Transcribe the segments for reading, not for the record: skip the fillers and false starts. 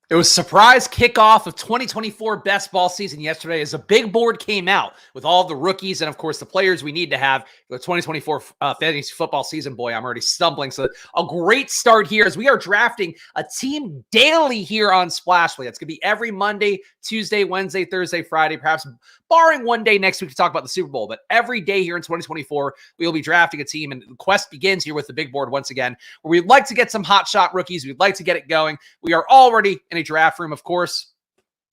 It was surprise kickoff of 2024 best ball season yesterday as a big board came out with all the rookies and, of course, the players we need to have for the 2024 fantasy football season. Boy, I'm already stumbling. So a great start here as we are drafting a team daily here on Splashly. It's going to be every Monday, Tuesday, Wednesday, Thursday, Friday, perhaps barring one day next week to talk about the Super Bowl. But every day here in 2024, we will be drafting a team. And the quest begins here with the big board once again, where we'd like to get some hot shot rookies. We'd like to get it going. We are already in a draft room, of course.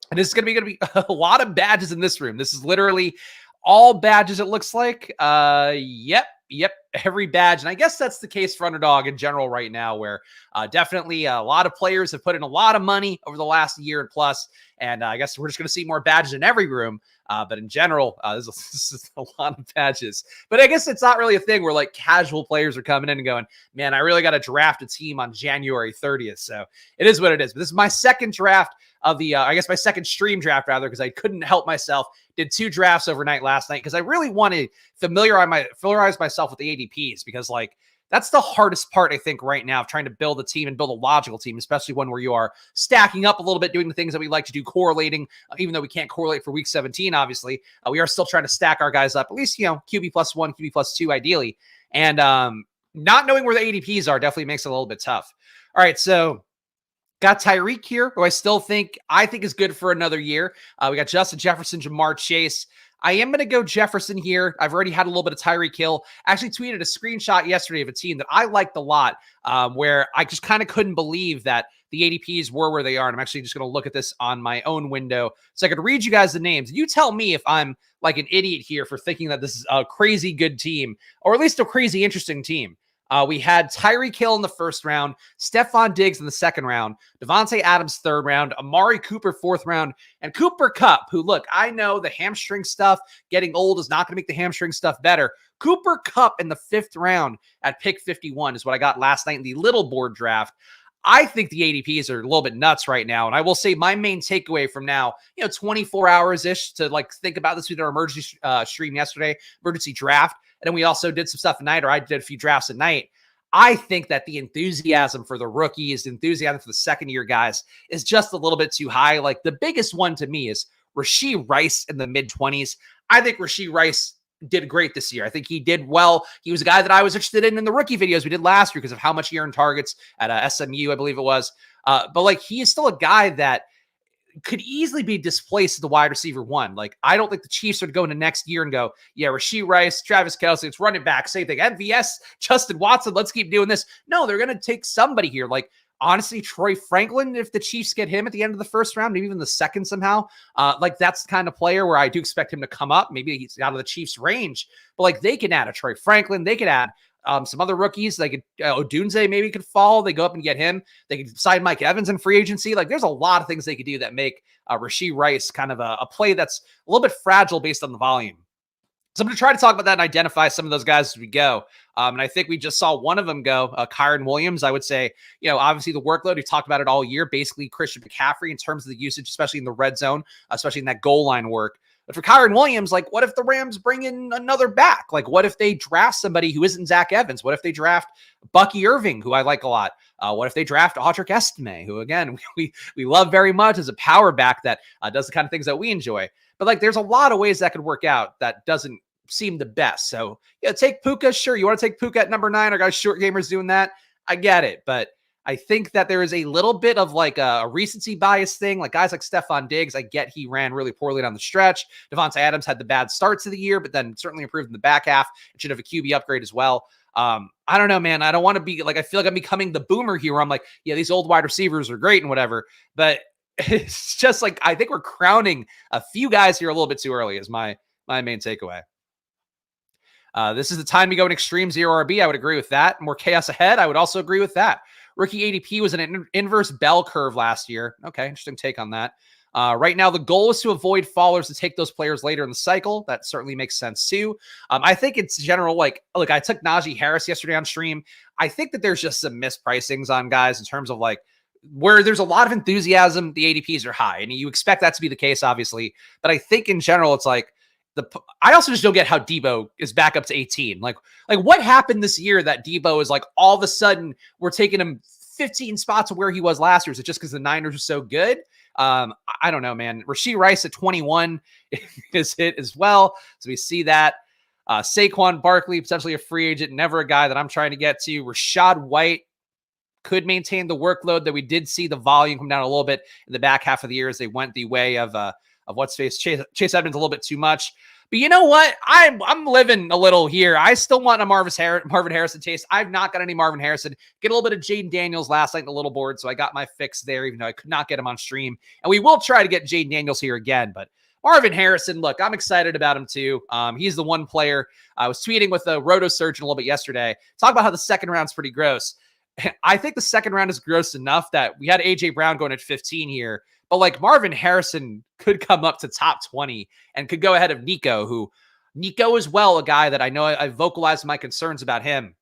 And this is going to be a lot of badges in this room. This is literally all badges, it looks like. Yep, every badge. And I guess that's the case for Underdog in general right now, where definitely a lot of players have put in a lot of money over the last year and plus. And I guess we're just going to see more badges in every room. But in general, this is a lot of badges. But I guess it's not really a thing where like casual players are coming in and going, man, I really got to draft a team on January 30th. So it is what it is. But this is my second draft of the, I guess my second stream draft rather, because I couldn't help myself. Did 2 drafts overnight last night because I really want to familiarize myself with the ADPs, because like that's the hardest part, I think, right now of trying to build a team and build a logical team, especially one where you are stacking up a little bit, doing the things that we like to do, correlating, even though we can't correlate for week 17, obviously. We are still trying to stack our guys up, at least, QB +1, QB +2, ideally. And not knowing where the ADPs are definitely makes it a little bit tough. All right, so got Tyreek here, who I think is good for another year. We got Justin Jefferson, Jamar Chase. I am going to go Jefferson here. I've already had a little bit of Tyreek Hill. I actually tweeted a screenshot yesterday of a team that I liked a lot, where I just kind of couldn't believe that the ADPs were where they are. And I'm actually just going to look at this on my own window so I could read you guys the names. You tell me if I'm like an idiot here for thinking that this is a crazy good team, or at least a crazy interesting team. We had Tyreek Hill in the first round, Stephon Diggs in the second round, Devontae Adams third round, Amari Cooper fourth round, and Cooper Kupp, who, look, I know the hamstring stuff, getting old is not going to make the hamstring stuff better. Cooper Kupp in the fifth round at pick 51 is what I got last night in the little board draft. I think the ADPs are a little bit nuts right now. And I will say my main takeaway from now, 24 hours-ish to like think about this with our emergency stream yesterday, emergency draft. And then we also did some stuff at night, or I did a few drafts at night. I think that the enthusiasm for the rookies, the enthusiasm for the second-year guys is just a little bit too high. Like the biggest one to me is Rashee Rice in the mid-20s. I think Rashee Rice did great this year. I think he did well. He was a guy that I was interested in the rookie videos we did last year because of how much he earned targets at SMU, I believe it was. But like he is still a guy that could easily be displaced as the wide receiver one. Like, I don't think the Chiefs would go into next year and go, yeah, Rashee Rice, Travis Kelce, it's running back, same thing. MVS, Justin Watson, let's keep doing this. No, they're going to take somebody here. Like, honestly, Troy Franklin, if the Chiefs get him at the end of the first round, maybe even the second somehow, like that's the kind of player where I do expect him to come up. Maybe he's out of the Chiefs' range, but like they can add a Troy Franklin. They could add some other rookies. They could, Odunze maybe could fall. They go up and get him. They could sign Mike Evans in free agency. Like there's a lot of things they could do that make Rashee Rice kind of a play that's a little bit fragile based on the volume. So I'm going to try to talk about that and identify some of those guys as we go. And I think we just saw one of them go, Kyren Williams. I would say, obviously the workload, we talked about it all year, basically Christian McCaffrey in terms of the usage, especially in the red zone, especially in that goal line work. But for Kyren Williams, like, what if the Rams bring in another back? Like, what if they draft somebody who isn't Zach Evans? What if they draft Bucky Irving, who I like a lot? What if they draft Audric Estime, who, again, we love very much as a power back that does the kind of things that we enjoy? But, like, there's a lot of ways that could work out that doesn't seem the best. So, take Puka. Sure, you want to take Puka at number 9? Our guys short gamers doing that. I get it. But I think that there is a little bit of like a recency bias thing. Like guys like Stephon Diggs, I get he ran really poorly down the stretch. Devontae Adams had the bad starts of the year, but then certainly improved in the back half. It should have a QB upgrade as well. I don't know, man. I don't want to be like, I feel like I'm becoming the boomer here where I'm like, yeah, these old wide receivers are great and whatever. But it's just like, I think we're crowning a few guys here a little bit too early is my main takeaway. This is the time to go in extreme zero RB. I would agree with that. More chaos ahead. I would also agree with that. Rookie ADP was an inverse bell curve last year. Okay, interesting take on that. Right now, the goal is to avoid fallers to take those players later in the cycle. That certainly makes sense too. I think it's general, like, look, I took Najee Harris yesterday on stream. I think that there's just some mispricings on guys in terms of like where there's a lot of enthusiasm, the ADPs are high. And you expect that to be the case, obviously. But I think in general, it's like, I also just don't get how Debo is back up to 18. Like what happened this year that Debo is like all of a sudden we're taking him 15 spots of where he was last year. Is it just because the Niners are so good? I don't know, man. Rashee Rice at 21 is hit as well. So we see that. Saquon Barkley, potentially a free agent, never a guy that I'm trying to get to. Rachaad White could maintain the workload, that we did see the volume come down a little bit in the back half of the year as they went the way of what's face Chase Edmonds a little bit too much. But you know what? I'm living a little here. I still want a Marvin Harrison taste. I've not got any Marvin Harrison. Get a little bit of Jaden Daniels last night in the little board, so I got my fix there, even though I could not get him on stream. And we will try to get Jaden Daniels here again, but Marvin Harrison, look, I'm excited about him too. He's the one player. I was tweeting with a roto surgeon a little bit yesterday. Talk about how the second round's pretty gross. I think the second round is gross enough that we had AJ Brown going at 15 here, but like Marvin Harrison could come up to top 20 and could go ahead of Nico as well, a guy that I know I vocalized my concerns about him.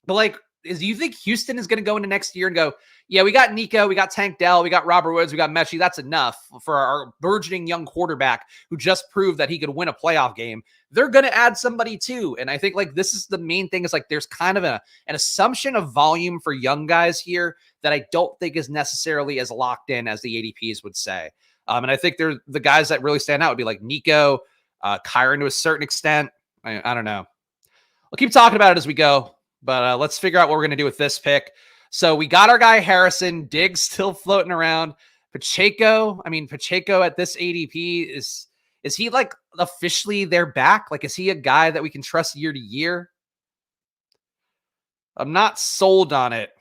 But like, do you think Houston is going to go into next year and go, yeah, we got Nico, we got Tank Dell, we got Robert Woods, we got Mechie. That's enough for our burgeoning young quarterback who just proved that he could win a playoff game. They're going to add somebody too. And I think like this is the main thing, is like there's kind of an assumption of volume for young guys here that I don't think is necessarily as locked in as the ADPs would say. And I think they're the guys that really stand out would be like Nico, Kyron to a certain extent. I don't know. I'll keep talking about it as we go, but let's figure out what we're going to do with this pick. So we got our guy Harrison. Diggs still floating around. Pacheco at this ADP, is he like officially their back? Like, is he a guy that we can trust year to year? I'm not sold on it.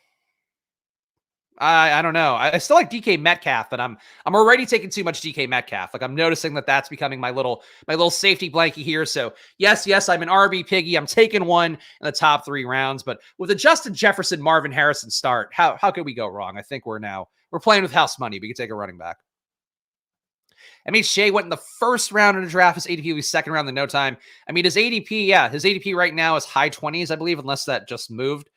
I don't know. I still like DK Metcalf, but I'm already taking too much DK Metcalf. Like, I'm noticing that that's becoming my little safety blanket here. So yes, I'm an RB piggy. I'm taking one in the top 3 rounds, but with a Justin Jefferson, Marvin Harrison start, how could we go wrong? I think we're playing with house money. We can take a running back. I mean, Shea went in the first round in the draft. His ADP was second round in no time. I mean, his ADP right now is high 20s, I believe, unless that just moved.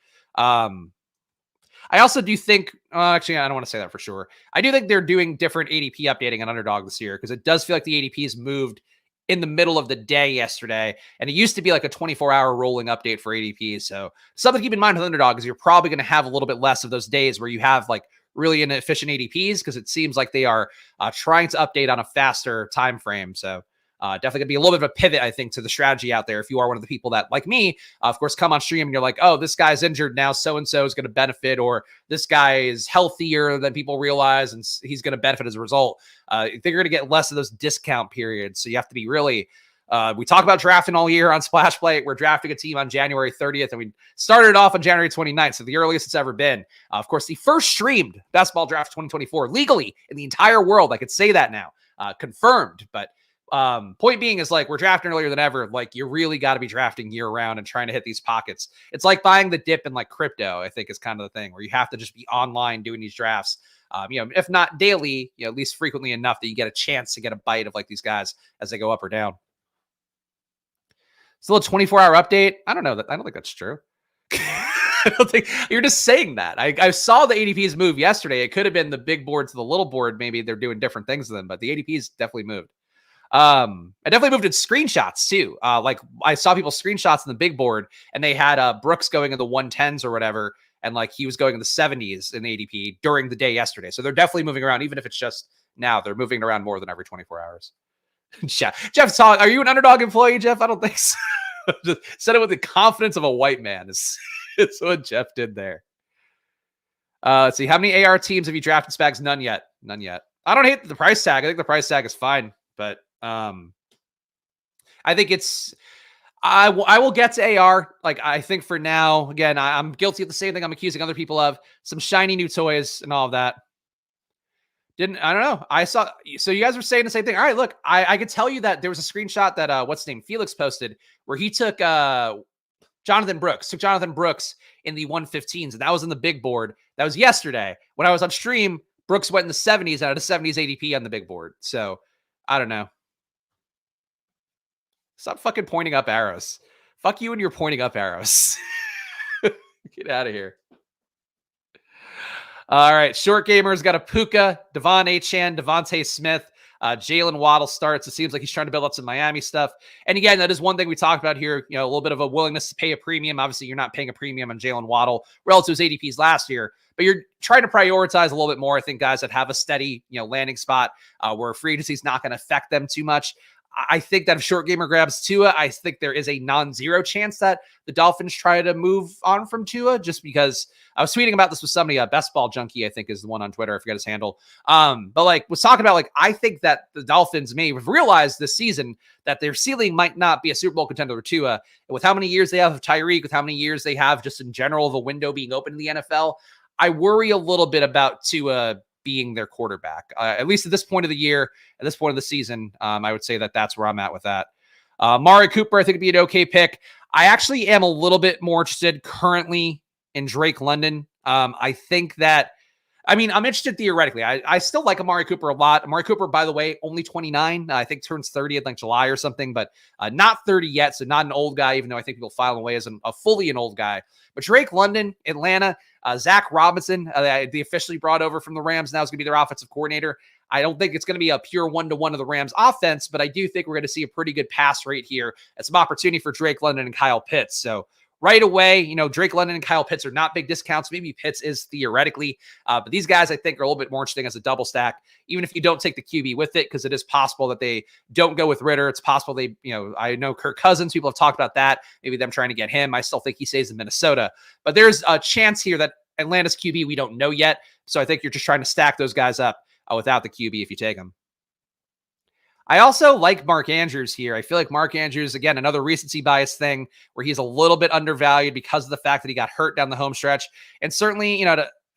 I also do think, actually, I don't want to say that for sure. I do think they're doing different ADP updating on Underdog this year, because it does feel like the ADPs moved in the middle of the day yesterday. And it used to be like a 24-hour rolling update for ADPs. So something to keep in mind with Underdog is you're probably going to have a little bit less of those days where you have like really inefficient ADPs, because it seems like they are trying to update on a faster time frame. So definitely gonna be a little bit of a pivot, I think, to the strategy out there. If you are one of the people that, like me, of course, come on stream and you're like, oh, this guy's injured now, so-and-so is going to benefit, or this guy is healthier than people realize and he's going to benefit as a result. They're going to get less of those discount periods. So you have to be really, we talk about drafting all year on Splash Play. We're drafting a team on January 30th, and we started off on January 29th. So the earliest it's ever been. Of course, the first streamed basketball draft 2024 legally in the entire world. I could say that now, confirmed, but point being is like, we're drafting earlier than ever. Like, you really got to be drafting year round and trying to hit these pockets. It's like buying the dip in like crypto, I think, is kind of the thing where you have to just be online doing these drafts. If not daily, at least frequently enough that you get a chance to get a bite of like these guys as they go up or down. Still a 24-hour update. I don't know that. I don't think that's true. I don't think you're just saying that. I saw the ADPs move yesterday. It could have been the big board to the little board. Maybe they're doing different things to them, but the ADPs definitely moved. I definitely moved in screenshots too. Like I saw people screenshots in the big board, and they had Brooks going in the 110s or whatever, and like he was going in the 70s in ADP during the day yesterday. So they're definitely moving around, even if it's just now. They're moving around more than every 24 hours. Jeff's talking. Are you an Underdog employee, Jeff? I don't think so. Just said it with the confidence of a white man. It's what Jeff did there. Let's see. How many AR teams have you drafted, Spags? None yet. I don't hate the price tag. I think the price tag is fine, but I think it's, I will get to AR. Like, I think for now, again, I'm guilty of the same thing I'm accusing other people of, some shiny new toys and all of that. I don't know. I saw, so you guys were saying the same thing. All right, look, I could tell you that there was a screenshot that, what's his name? Felix posted where he took, Jonathan Brooks in the 115s. And that was in the big board. That was yesterday. When I was on stream, Brooks went in the 70s and had a 70s ADP on the big board. So I don't know. Stop fucking pointing up arrows. Fuck you and your pointing up arrows. Get out of here. All right. Short Gamer's got a Puka, Devon Achane, Devontae Smith, Jalen Waddle starts. It seems like he's trying to build up some Miami stuff. And again, that is one thing we talked about here. A little bit of a willingness to pay a premium. Obviously, you're not paying a premium on Jalen Waddle relative to his ADPs last year. but you're trying to prioritize a little bit more. I think guys that have a steady, landing spot where free agency is not going to affect them too much. I think that if short gamer grabs Tua, I think there is a non-zero chance that the Dolphins try to move on from Tua, just because I was tweeting about this with somebody, Best Ball Junkie, I think is the one on Twitter. I forget his handle. But like was talking about, like, I think that the Dolphins may have realized this season that their ceiling might not be a Super Bowl contender with Tua. And with how many years they have of Tyreek, with how many years they have just in general of a window being open in the NFL, I worry a little bit about Tua being their quarterback, at least at this point of the year, at this point of the season. I would say that that's where I'm at with that. Mari Cooper, I think, would be an okay pick. I actually am a little bit more interested currently in Drake London. I think that, I'm interested theoretically. I still like Amari Cooper a lot. Amari Cooper, by the way, only 29. I think turns 30 in like July or something, but not 30 yet. So not an old guy, even though I think people file away as a fully an old guy. But Drake London, Atlanta, Zach Robinson, they officially brought over from the Rams. Now is going to be their offensive coordinator. I don't think it's going to be a pure one-to-one of the Rams offense, but I do think we're going to see a pretty good pass rate here and some opportunity for Drake London and Kyle Pitts. So right away, Drake London and Kyle Pitts are not big discounts. Maybe Pitts is theoretically, but these guys I think are a little bit more interesting as a double stack, even if you don't take the QB with it, because it is possible that they don't go with Ritter. It's possible they, I know Kirk Cousins, people have talked about that, maybe them trying to get him. I still think he stays in Minnesota, but there's a chance here that Atlanta's QB we don't know yet. So I think you're just trying to stack those guys up without the QB if you take them. I also like Mark Andrews here. I feel like Mark Andrews, again, another recency bias thing where he's a little bit undervalued because of the fact that he got hurt down the home stretch. And certainly,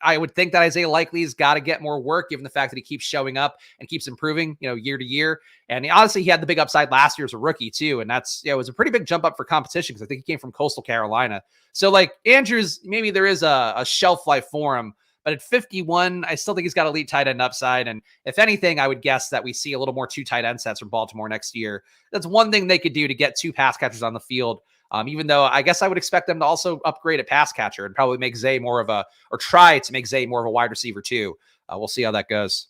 I would think that Isaiah Likely's got to get more work given the fact that he keeps showing up and keeps improving, year to year. And honestly, he had the big upside last year as a rookie too. And that's, it was a pretty big jump up for competition because I think he came from Coastal Carolina. So like Andrews, maybe there is a shelf life for him. But at 51, I still think he's got elite tight end upside. And if anything, I would guess that we see a little more 2 tight end sets from Baltimore next year. That's one thing they could do to get 2 pass catchers on the field. Even though I guess I would expect them to also upgrade at pass catcher and probably make Zay more of or try to make Zay more of a wide receiver too. We'll see how that goes.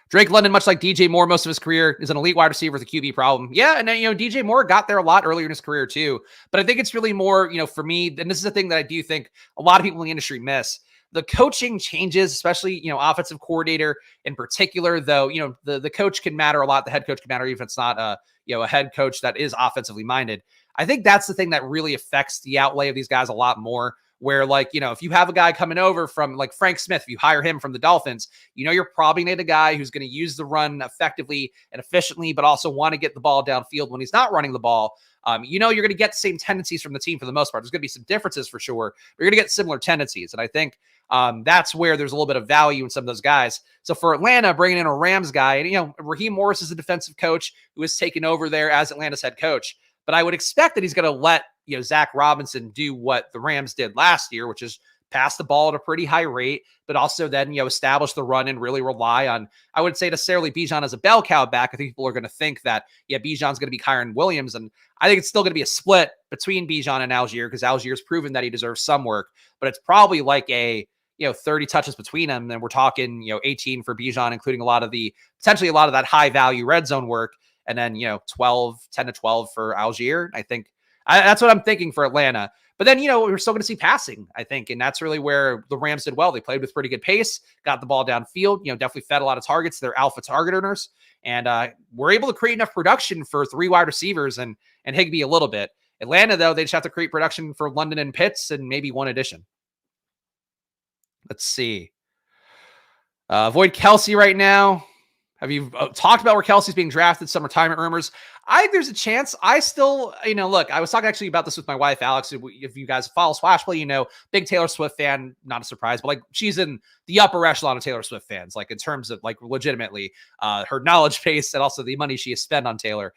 Drake London, much like DJ Moore, most of his career is an elite wide receiver with a QB problem. Yeah, and then, DJ Moore got there a lot earlier in his career too. But I think it's really more, for me, and this is the thing that I do think a lot of people in the industry miss. The coaching changes, especially, offensive coordinator in particular, though, the coach can matter a lot. The head coach can matter, even if it's not a head coach that is offensively minded. I think that's the thing that really affects the outlay of these guys a lot more. Where if you have a guy coming over from like Frank Smith, if you hire him from the Dolphins, you're probably going to need a guy who's going to use the run effectively and efficiently, but also want to get the ball downfield when he's not running the ball. You're going to get the same tendencies from the team for the most part. There's going to be some differences for sure, but you're going to get similar tendencies. And I think that's where there's a little bit of value in some of those guys. So for Atlanta, bringing in a Rams guy, and Raheem Morris is a defensive coach who has taken over there as Atlanta's head coach. But I would expect that he's going to let Zach Robinson do what the Rams did last year, which is pass the ball at a pretty high rate, but also then, establish the run and really rely on, I wouldn't say necessarily Bijan as a bell cow back. I think people are going to think that, Bijan's going to be Kyron Williams. And I think it's still going to be a split between Bijan and Algier because Algier's proven that he deserves some work, but it's probably like a, 30 touches between them. Then we're talking, 18 for Bijan, including potentially a lot of that high value red zone work. And then, 10 to 12 for Algier. I think that's what I'm thinking for Atlanta. But then, we're still going to see passing, I think. And that's really where the Rams did well. They played with pretty good pace, got the ball downfield, definitely fed a lot of targets. They're alpha target earners. And we're able to create enough production for 3 wide receivers and Higbee a little bit. Atlanta, though, they just have to create production for London and Pitts and maybe one addition. Let's see. Avoid Kelsey right now. Have you talked about where Kelsey's being drafted? Some retirement rumors. I think there's a chance. I still, look, I was talking actually about this with my wife, Alex. If you guys follow Swashplay, big Taylor Swift fan, not a surprise, but like she's in the upper echelon of Taylor Swift fans, like in terms of like legitimately her knowledge base and also the money she has spent on Taylor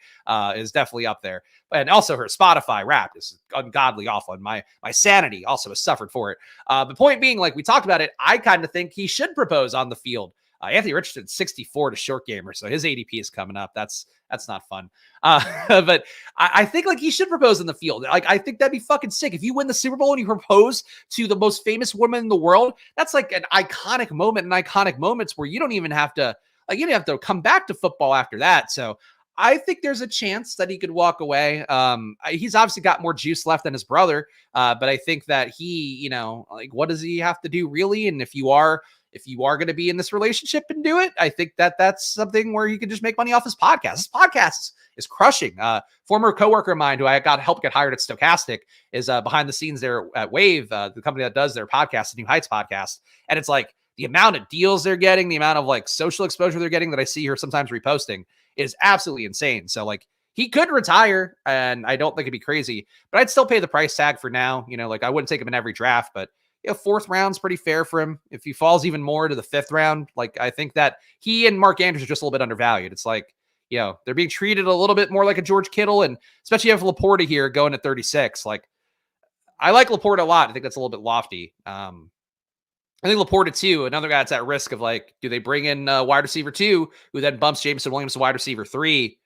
is definitely up there. And also her Spotify rap is ungodly awful. And my sanity also has suffered for it. The point being, like we talked about it, I kind of think he should propose on the field. Anthony Richardson, 64 to short gamer, so his ADP is coming up. That's not fun. But I think like he should propose in the field. Like I think that'd be fucking sick. If you win the Super Bowl and you propose to the most famous woman in the world, that's like an iconic moment and iconic moments where you don't even have to you don't have to come back to football after that. So I think there's a chance that he could walk away. He's obviously got more juice left than his brother, but I think that he, like, what does he have to do really? And if you are going to be in this relationship and do it, I think that that's something where he can just make money off his podcast. His podcast is crushing. Former coworker of mine who I got help get hired at Stochastic is behind the scenes there at Wave, the company that does their podcast, the New Heights podcast, and it's like the amount of deals they're getting, the amount of like social exposure they're getting that I see her sometimes reposting is absolutely insane. So like he could retire and I don't think it'd be crazy, but I'd still pay the price tag for now. Like I wouldn't take him in every draft, but fourth round's pretty fair for him. If he falls even more to the fifth round, like I think that he and Mark Andrews are just a little bit undervalued. It's like, they're being treated a little bit more like a George Kittle, and especially you have Laporta here going at 36. Like I like Laporta a lot. I think that's a little bit lofty. I think Laporta too, another guy that's at risk of like, do they bring in wide receiver 2, who then bumps Jameson Williams to wide receiver 3?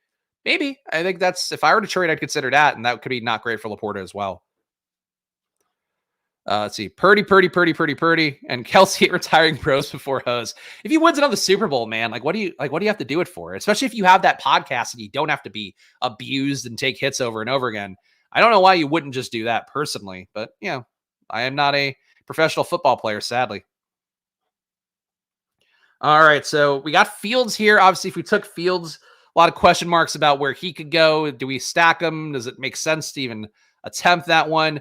Maybe. I think that's, if I were to trade, I'd consider that, and that could be not great for Laporta as well. Let's see. Purdy, and Kelsey retiring pros before Hose. If he wins another Super Bowl, man, what do you have to do it for? Especially if you have that podcast and you don't have to be abused and take hits over and over again. I don't know why you wouldn't just do that personally, but I am not a professional football player, sadly. All right, so we got Fields here. Obviously, if we took Fields, a lot of question marks about where he could go. Do we stack him? Does it make sense to even attempt that one?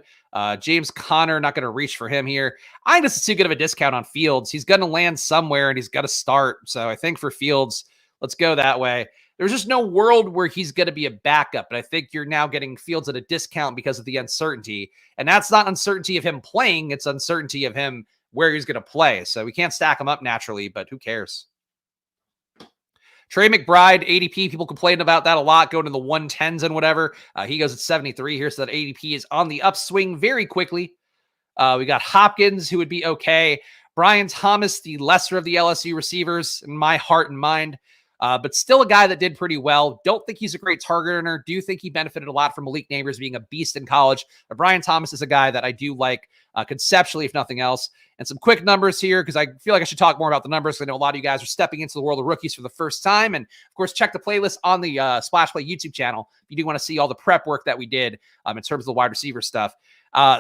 James Conner, not going to reach for him here. I think this is too good of a discount on Fields. He's going to land somewhere, and he's got to start. So I think for Fields, let's go that way. There's just no world where he's going to be a backup, but I think you're now getting Fields at a discount because of the uncertainty. And that's not uncertainty of him playing. It's uncertainty of him where he's going to play. So we can't stack him up naturally, but who cares? Trey McBride, ADP, people complain about that a lot, going to the 110s and whatever. He goes at 73 here, so that ADP is on the upswing very quickly. We got Hopkins, who would be okay. Brian Thomas, the lesser of the LSU receivers, in my heart and mind, but still a guy that did pretty well. Don't think he's a great target earner. Do think he benefited a lot from Malik Neighbors being a beast in college. But Brian Thomas is a guy that I do like conceptually, if nothing else. And some quick numbers here, because I feel like I should talk more about the numbers. I know a lot of you guys are stepping into the world of rookies for the first time. And of course, check the playlist on the Splash Play YouTube channel if you do want to see all the prep work that we did in terms of the wide receiver stuff.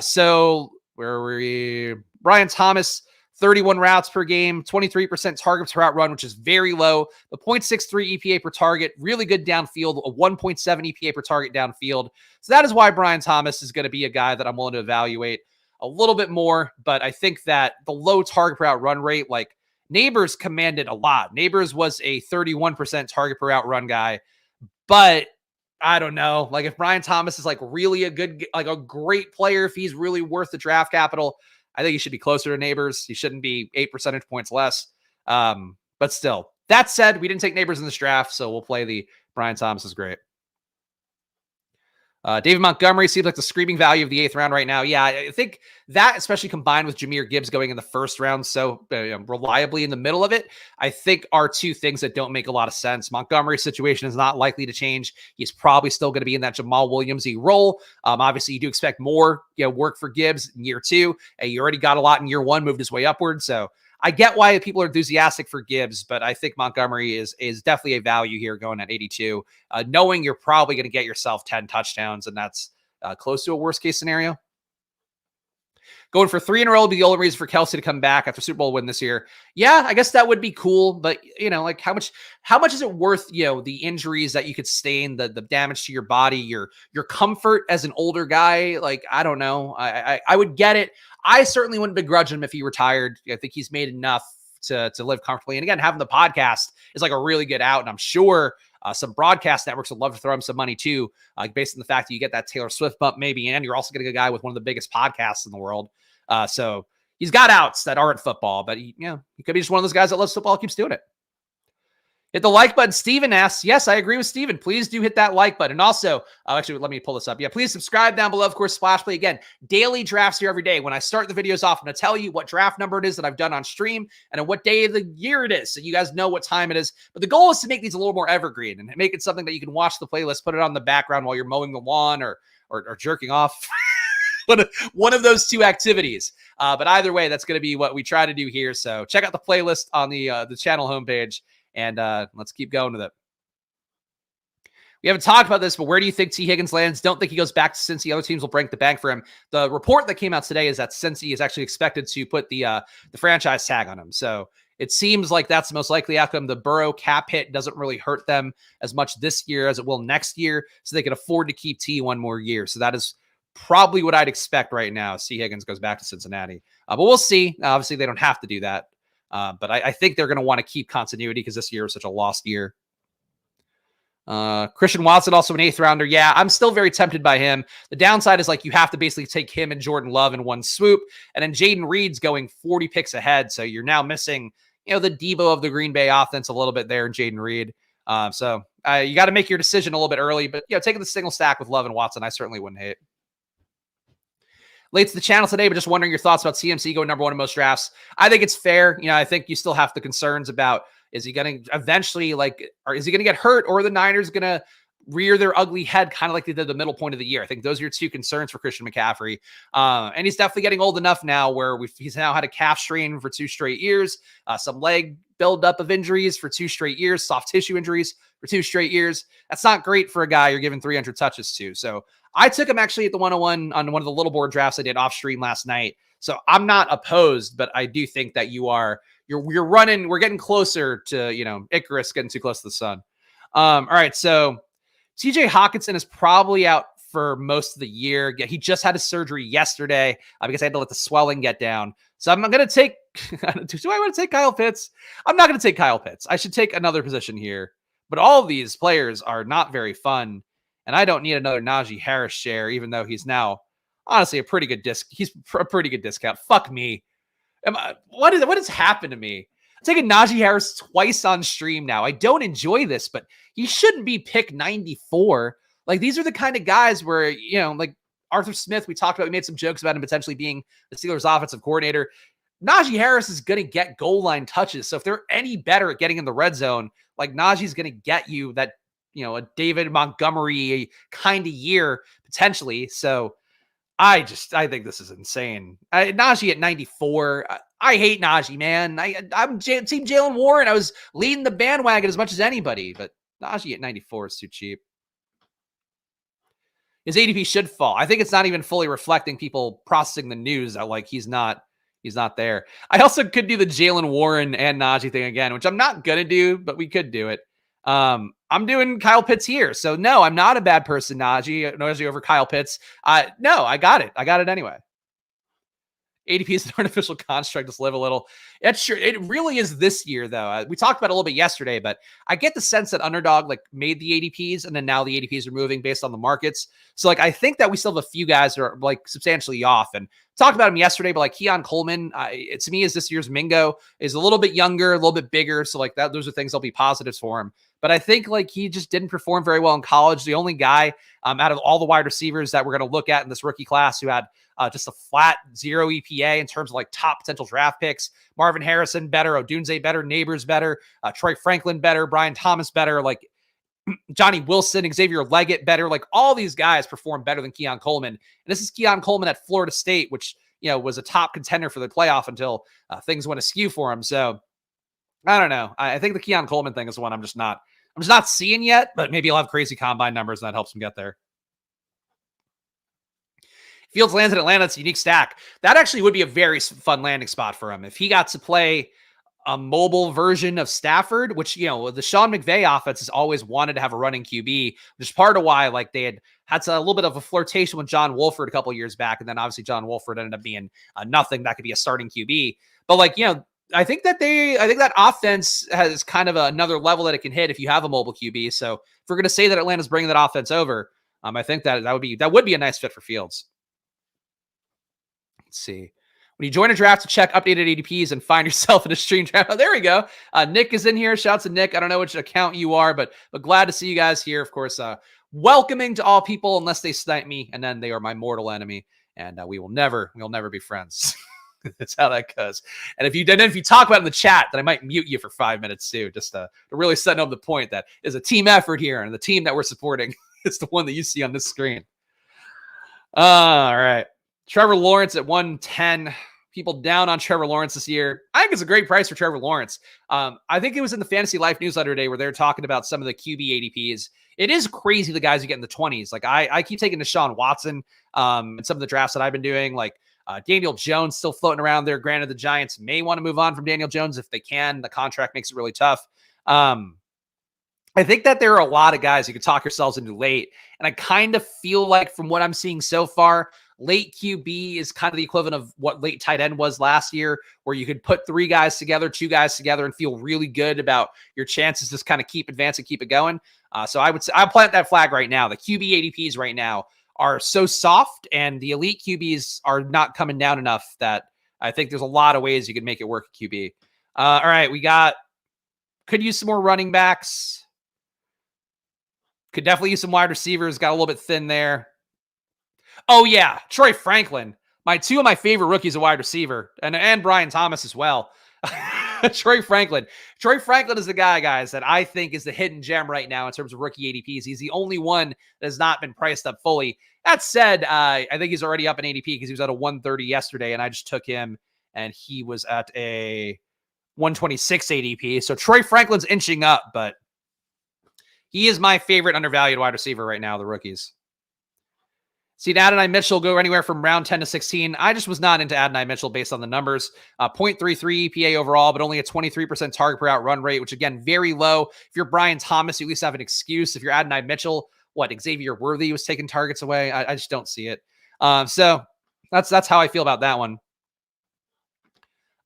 So where were we? Brian Thomas, 31 routes per game, 23% targets per route run, which is very low. The 0.63 EPA per target, really good downfield, a 1.7 EPA per target downfield. So that is why Brian Thomas is going to be a guy that I'm willing to evaluate a little bit more. But I think that the low target per route run rate, like Neighbors commanded a lot. Neighbors was a 31% target per route run guy. But I don't know. Like if Brian Thomas is like really a good, like a great player, if he's really worth the draft capital, I think he should be closer to Neighbors. He shouldn't be 8 percentage points less. But still, that said, we didn't take Neighbors in this draft, so we'll play the Brian Thomas is great. David Montgomery seems like the screaming value of the 8th round right now. Yeah, I think that, especially combined with Jahmyr Gibbs going in the 1st round so reliably in the middle of it, I think are two things that don't make a lot of sense. Montgomery's situation is not likely to change. He's probably still going to be in that Jamal Williams-y role. Obviously, you do expect more work for Gibbs in year 2. You already got a lot in year 1, moved his way upward. So I get why people are enthusiastic for Gibbs, but I think Montgomery is definitely a value here going at 82, knowing you're probably going to get yourself 10 touchdowns, and that's close to a worst case scenario. Going for 3 in a row would be the only reason for Kelsey to come back after Super Bowl win this year. Yeah, I guess that would be cool, but like how much is it worth, the injuries that you could sustain, the damage to your body, your comfort as an older guy? Like, I don't know. I would get it. I certainly wouldn't begrudge him if he retired. I think he's made enough to live comfortably. And again, having the podcast is like a really good out. And I'm sure some broadcast networks would love to throw him some money too, based on the fact that you get that Taylor Swift bump maybe, and you're also getting a guy with one of the biggest podcasts in the world. So he's got outs that aren't football, but he could be just one of those guys that loves football, keeps doing it. Hit the like button. Steven asks, yes, I agree with Steven. Please do hit that like button. And also, actually, let me pull this up. Yeah, please subscribe down below. Of course, Splash Play. Again, daily drafts here every day. When I start the videos off, I'm going to tell you what draft number it is that I've done on stream and what day of the year it is, so you guys know what time it is. But the goal is to make these a little more evergreen and make it something that you can watch the playlist, put it on the background while you're mowing the lawn or jerking off. One of those two activities. But either way, that's going to be what we try to do here. So check out the playlist on the channel homepage. And let's keep going with it. We haven't talked about this, but where do you think T. Higgins lands? Don't think he goes back to Cincy. Other teams will break the bank for him. The report that came out today is that Cincy is actually expected to put the franchise tag on him. So it seems like that's the most likely outcome. The Burrow cap hit doesn't really hurt them as much this year as it will next year, so they can afford to keep T one more year. So that is probably what I'd expect right now. T. Higgins goes back to Cincinnati, but we'll see. Obviously, they don't have to do that, but I think they're going to want to keep continuity because this year was such a lost year. Christian Watson, also an 8th rounder. Yeah, I'm still very tempted by him. The downside is like you have to basically take him and Jordan Love in one swoop. And then Jaden Reed's going 40 picks ahead. So you're now missing, the Deebo of the Green Bay offense a little bit there in Jaden Reed. So you got to make your decision a little bit early. But, taking the single stack with Love and Watson, I certainly wouldn't hate. Late to the channel today, but just wondering your thoughts about CMC going number 1 in most drafts. I think it's fair. I think you still have the concerns about, is he going to eventually or is he going to get hurt, or are the Niners going to rear their ugly head kind of like they did the middle point of the year? I think those are your 2 concerns for Christian McCaffrey. And he's definitely getting old enough now where he's now had a calf strain for 2 straight years, some leg buildup of injuries for 2 straight years, soft tissue injuries for 2 straight years. That's not great for a guy you're giving 300 touches to. So I took him actually at the 101 on one of the little board drafts I did off stream last night. So I'm not opposed, but I do think that we're getting closer to, Icarus getting too close to the sun. All right. So TJ Hawkinson is probably out for most of the year. He just had his surgery yesterday because I had to let the swelling get down. So I'm going to take, do I want to take Kyle Pitts? I'm not going to take Kyle Pitts. I should take another position here, but all of these players are not very fun. And I don't need another Najee Harris share, even though he's now honestly he's a pretty good discount. Fuck me. What has happened to me? I'm taking Najee Harris twice on stream now. I don't enjoy this, but he shouldn't be pick 94. Like, these are the kind of guys where, like Arthur Smith, we talked about, we made some jokes about him potentially being the Steelers offensive coordinator. Najee Harris is going to get goal line touches. So if they're any better at getting in the red zone, like Najee's going to get you that, a David Montgomery kind of year potentially. So I think this is insane. Najee at 94. I hate Najee, man. I'm team Jalen Warren. I was leading the bandwagon as much as anybody, but Najee at 94 is too cheap. His ADP should fall. I think it's not even fully reflecting people processing the news that he's not there. I also could do the Jalen Warren and Najee thing again, which I'm not gonna do, but we could do it. I'm doing Kyle Pitts here. So no, I'm not a bad person, Najee over Kyle Pitts. No, I got it. I got it anyway. ADP is an artificial construct. Just live a little. It's sure. It really is this year, though. We talked about it a little bit yesterday, but I get the sense that Underdog made the ADPs, and then now the ADPs are moving based on the markets. So I think that we still have a few guys that are substantially off. And talked about him yesterday, but Keon Coleman, to me, is this year's Mingo. Is a little bit younger, a little bit bigger. So that, those are things that'll be positives for him. But I think he just didn't perform very well in college. The only guy out of all the wide receivers that we're going to look at in this rookie class who had just a flat 0 EPA in terms of top potential draft picks. Marvin Harrison better, Odunze better, Neighbors better, Troy Franklin better, Brian Thomas better, Johnny Wilson, Xavier Leggett better. All these guys perform better than Keon Coleman. And this is Keon Coleman at Florida State, which was a top contender for the playoff until things went askew for him. So I don't know. I think the Keon Coleman thing is one I'm just not seeing yet, but maybe he'll have crazy combine numbers and that helps him get there. Fields lands in Atlanta. It's a unique stack. That actually would be a very fun landing spot for him. If he got to play a mobile version of Stafford, which, the Sean McVay offense has always wanted to have a running QB, which is part of why they had a little bit of a flirtation with John Wolford a couple years back. And then obviously John Wolford ended up being nothing that could be a starting QB. But I think that offense has kind of another level that it can hit if you have a mobile QB. So if we're going to say that Atlanta's bringing that offense over, I think that would be a nice fit for Fields. Let's see. When you join a draft to check updated ADPs and find yourself in a stream draft. Oh, there we go. Nick is in here. Shouts to Nick. I don't know which account you are, but glad to see you guys here. Of course, welcoming to all people unless they snipe me, and then they are my mortal enemy, and we'll never be friends. That's how that goes. And if you talk about it in the chat, then I might mute you for 5 minutes too, just to really set home the point that is a team effort here, and the team that we're supporting is the one that you see on this screen. All right. Trevor Lawrence at 110. people down on Trevor Lawrence this year. I think it's a great price for Trevor Lawrence. I think it was in the Fantasy Life newsletter today where they're talking about some of the QB ADPs. It is crazy the guys who get in the 20s. Like I keep taking Deshaun Watson in some of the drafts that I've been doing. Like Daniel Jones still floating around there. Granted, the Giants may want to move on from Daniel Jones if they can. The contract makes it really tough. I think that there are a lot of guys you could talk yourselves into late. And I kind of feel like from what I'm seeing so far, late QB is kind of the equivalent of what late tight end was last year, where you could put 2 guys together, and feel really good about your chances to kind of keep advancing, keep it going. So I would say I'll plant that flag right now. The QB ADPs right now are so soft, and the elite QBs are not coming down enough that I think there's a lot of ways you could make it work at QB. All right, could use some more running backs. Could definitely use some wide receivers. Got a little bit thin there. Oh, yeah. Troy Franklin. 2 of my favorite rookies at wide receiver. And Brian Thomas as well. Troy Franklin. Troy Franklin is the guy, guys, that I think is the hidden gem right now in terms of rookie ADPs. He's the only one that has not been priced up fully. That said, I think he's already up in ADP because he was at a 130 yesterday, and I just took him, and he was at a 126 ADP. So Troy Franklin's inching up, but he is my favorite undervalued wide receiver right now, the rookies. See, Adonai Mitchell go anywhere from round 10 to 16. I just was not into Adonai Mitchell based on the numbers. 0.33 EPA overall, but only a 23% target per out run rate, which again, very low. If you're Brian Thomas, you at least have an excuse. If you're Adonai Mitchell, Xavier Worthy was taking targets away. I just don't see it. So that's how I feel about that one.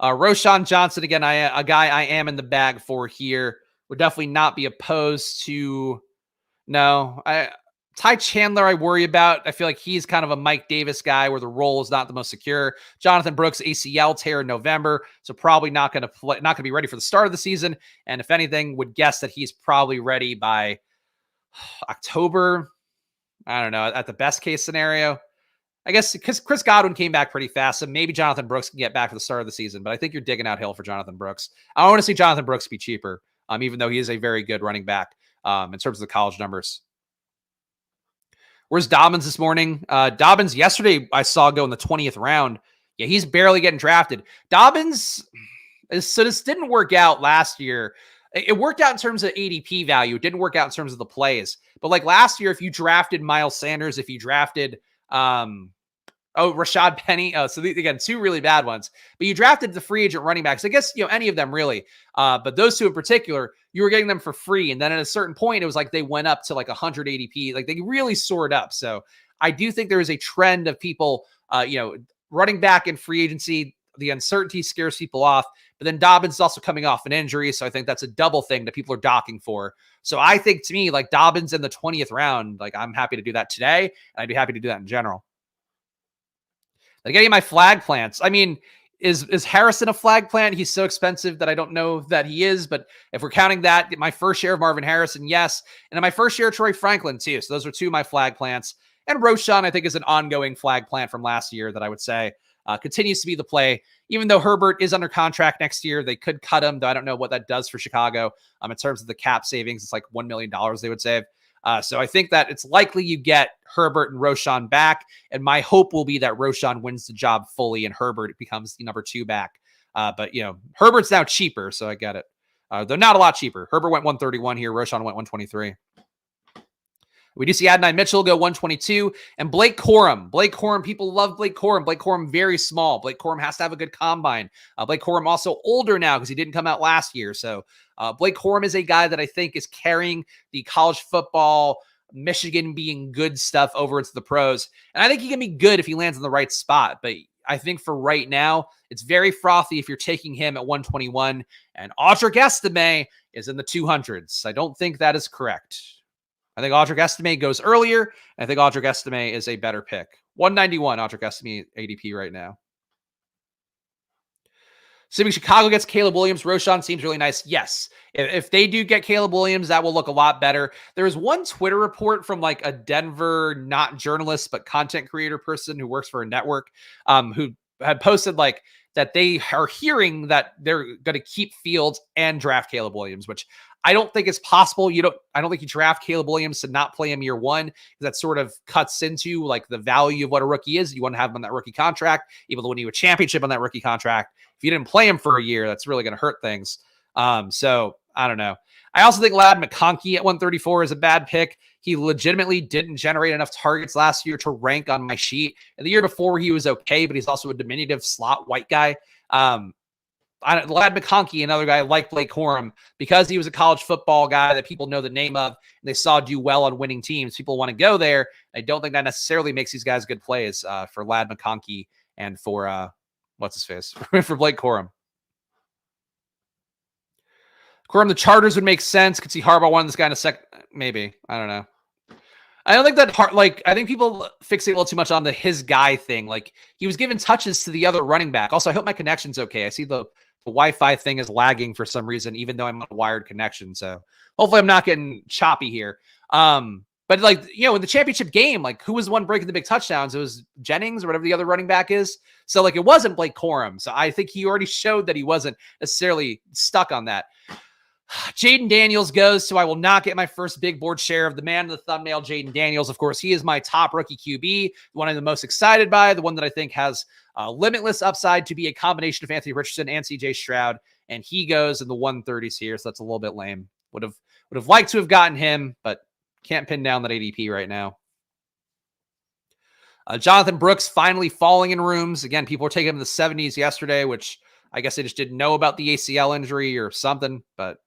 Roshan Johnson, again, a guy I am in the bag for here. Would definitely not be opposed to. No, Ty Chandler, I worry about. I feel like he's kind of a Mike Davis guy where the role is not the most secure. Jonathan Brooks, ACL tear in November, so probably not going to be ready for the start of the season. And if anything, would guess that he's probably ready by October. I don't know, at the best case scenario. I guess because Chris Godwin came back pretty fast, so maybe Jonathan Brooks can get back for the start of the season. But I think you're digging out hill for Jonathan Brooks. I want to see Jonathan Brooks be cheaper, even though he is a very good running back in terms of the college numbers. Where's Dobbins this morning? Dobbins yesterday I saw go in the 20th round. Yeah, he's barely getting drafted. Dobbins, so this didn't work out last year. It worked out in terms of ADP value. It didn't work out in terms of the plays. But like last year, if you drafted Miles Sanders, if you drafted Rashad Penny. Again, 2 really bad ones. But you drafted the free agent running backs. I guess, any of them really. But those 2 in particular, you were getting them for free. And then at a certain point, it was like they went up to like 100 ADP. Like they really soared up. So I do think there is a trend of people, running back in free agency. The uncertainty scares people off. But then Dobbins is also coming off an injury. So I think that's a double thing that people are docking for. So I think to me, like Dobbins in the 20th round, like I'm happy to do that today. And I'd be happy to do that in general. Like any of my flag plants. I mean, is Harrison a flag plant? He's so expensive that I don't know that he is. But if we're counting that, my first share of Marvin Harrison, yes. And my first share of Troy Franklin, too. So those are 2 of my flag plants. And Roshan, I think, is an ongoing flag plant from last year that I would say continues to be the play. Even though Herbert is under contract next year, they could cut him, though I don't know what that does for Chicago. In terms of the cap savings, it's like $1 million they would save. So I think that it's likely you get Herbert and Roshan back. And my hope will be that Roshan wins the job fully and Herbert becomes the number 2 back. But, Herbert's now cheaper, so I get it. Though not a lot cheaper. Herbert went 131 here. Roshan went 123. We do see Adonai Mitchell go 122 and Blake Corum. People love Blake Corum. Blake Corum, very small. Blake Corum has to have a good combine. Blake Corum also older now because he didn't come out last year. So Blake Corum is a guy that I think is carrying the college football, Michigan being good stuff over into the pros. And I think he can be good if he lands in the right spot. But I think for right now, it's very frothy if you're taking him at 121. And Audric Estime is in the 200s. I don't think that is correct. I think Audric Estime goes earlier. I think Audric Estime is a better pick. 191 Audric Estime ADP right now. Assuming Chicago gets Caleb Williams, Roshan seems really nice. Yes. If they do get Caleb Williams, that will look a lot better. There was one Twitter report from like a Denver, not journalist, but content creator person who works for a network who had posted like that they are hearing that they're going to keep Fields and draft Caleb Williams, which I don't think is possible. I don't think you draft Caleb Williams to not play him year one, because that sort of cuts into like the value of what a rookie is. You want to have him on that rookie contract, even though when you a championship on that rookie contract, if you didn't play him for a year, that's really going to hurt things. So I don't know. I also think Ladd McConkey at 134 is a bad pick. He legitimately didn't generate enough targets last year to rank on my sheet. And the year before, he was okay, but he's also a diminutive slot white guy. Ladd McConkey, another guy like Blake Corum, because he was a college football guy that people know the name of, and they saw do well on winning teams. People want to go there. I don't think that necessarily makes these guys good plays for Ladd McConkey and for, what's his face? For Blake Corum. Corum, the Chargers would make sense. Could see Harbaugh wanting this guy in a sec. Maybe. I don't know. I don't think that I think people fixate a little too much on the his guy thing. Like, he was giving touches to the other running back. Also, I hope my connection's okay. I see the Wi-Fi thing is lagging for some reason, even though I'm on a wired connection. So hopefully I'm not getting choppy here. But like, in the championship game, like, who was the one breaking the big touchdowns? It was Jennings or whatever the other running back is. So like, it wasn't Blake Corum. So I think he already showed that he wasn't necessarily stuck on that. Jaden Daniels goes, so I will not get my first big board share of the man in the thumbnail, Jaden Daniels. Of course, he is my top rookie QB, the one I'm the most excited by, the one that I think has limitless upside to be a combination of Anthony Richardson and CJ Stroud, and he goes in the 130s here, so that's a little bit lame. Would have liked to have gotten him, but can't pin down that ADP right now. Jonathan Brooks finally falling in rooms. Again, people were taking him in the 70s yesterday, which I guess they just didn't know about the ACL injury or something, but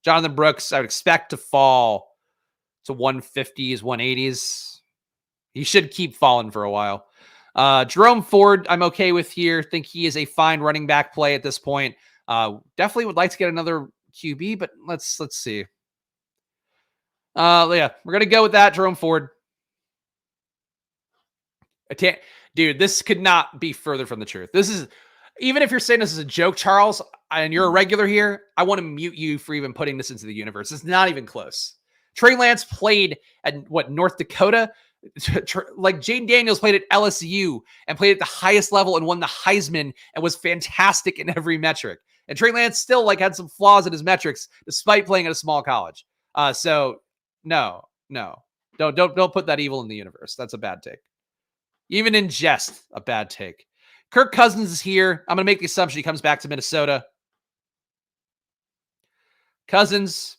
Jonathan Brooks, I would expect to fall to 150s, 180s. He should keep falling for a while. Jerome Ford, I'm okay with here. Think he is a fine running back play at this point. Definitely would like to get another QB, but let's see. Yeah, we're going to go with that, Jerome Ford. Dude, this could not be further from the truth. This is, even if you're saying this is a joke, Charles, and you're a regular here, I want to mute you for even putting this into the universe. It's not even close. Trey Lance played at North Dakota. Like, Jaden Daniels played at LSU and played at the highest level and won the Heisman and was fantastic in every metric. And Trey Lance still had some flaws in his metrics despite playing at a small college. So no, don't put that evil in the universe. That's a bad take. Even in jest, a bad take. Kirk Cousins is here. I'm going to make the assumption he comes back to Minnesota. Cousins.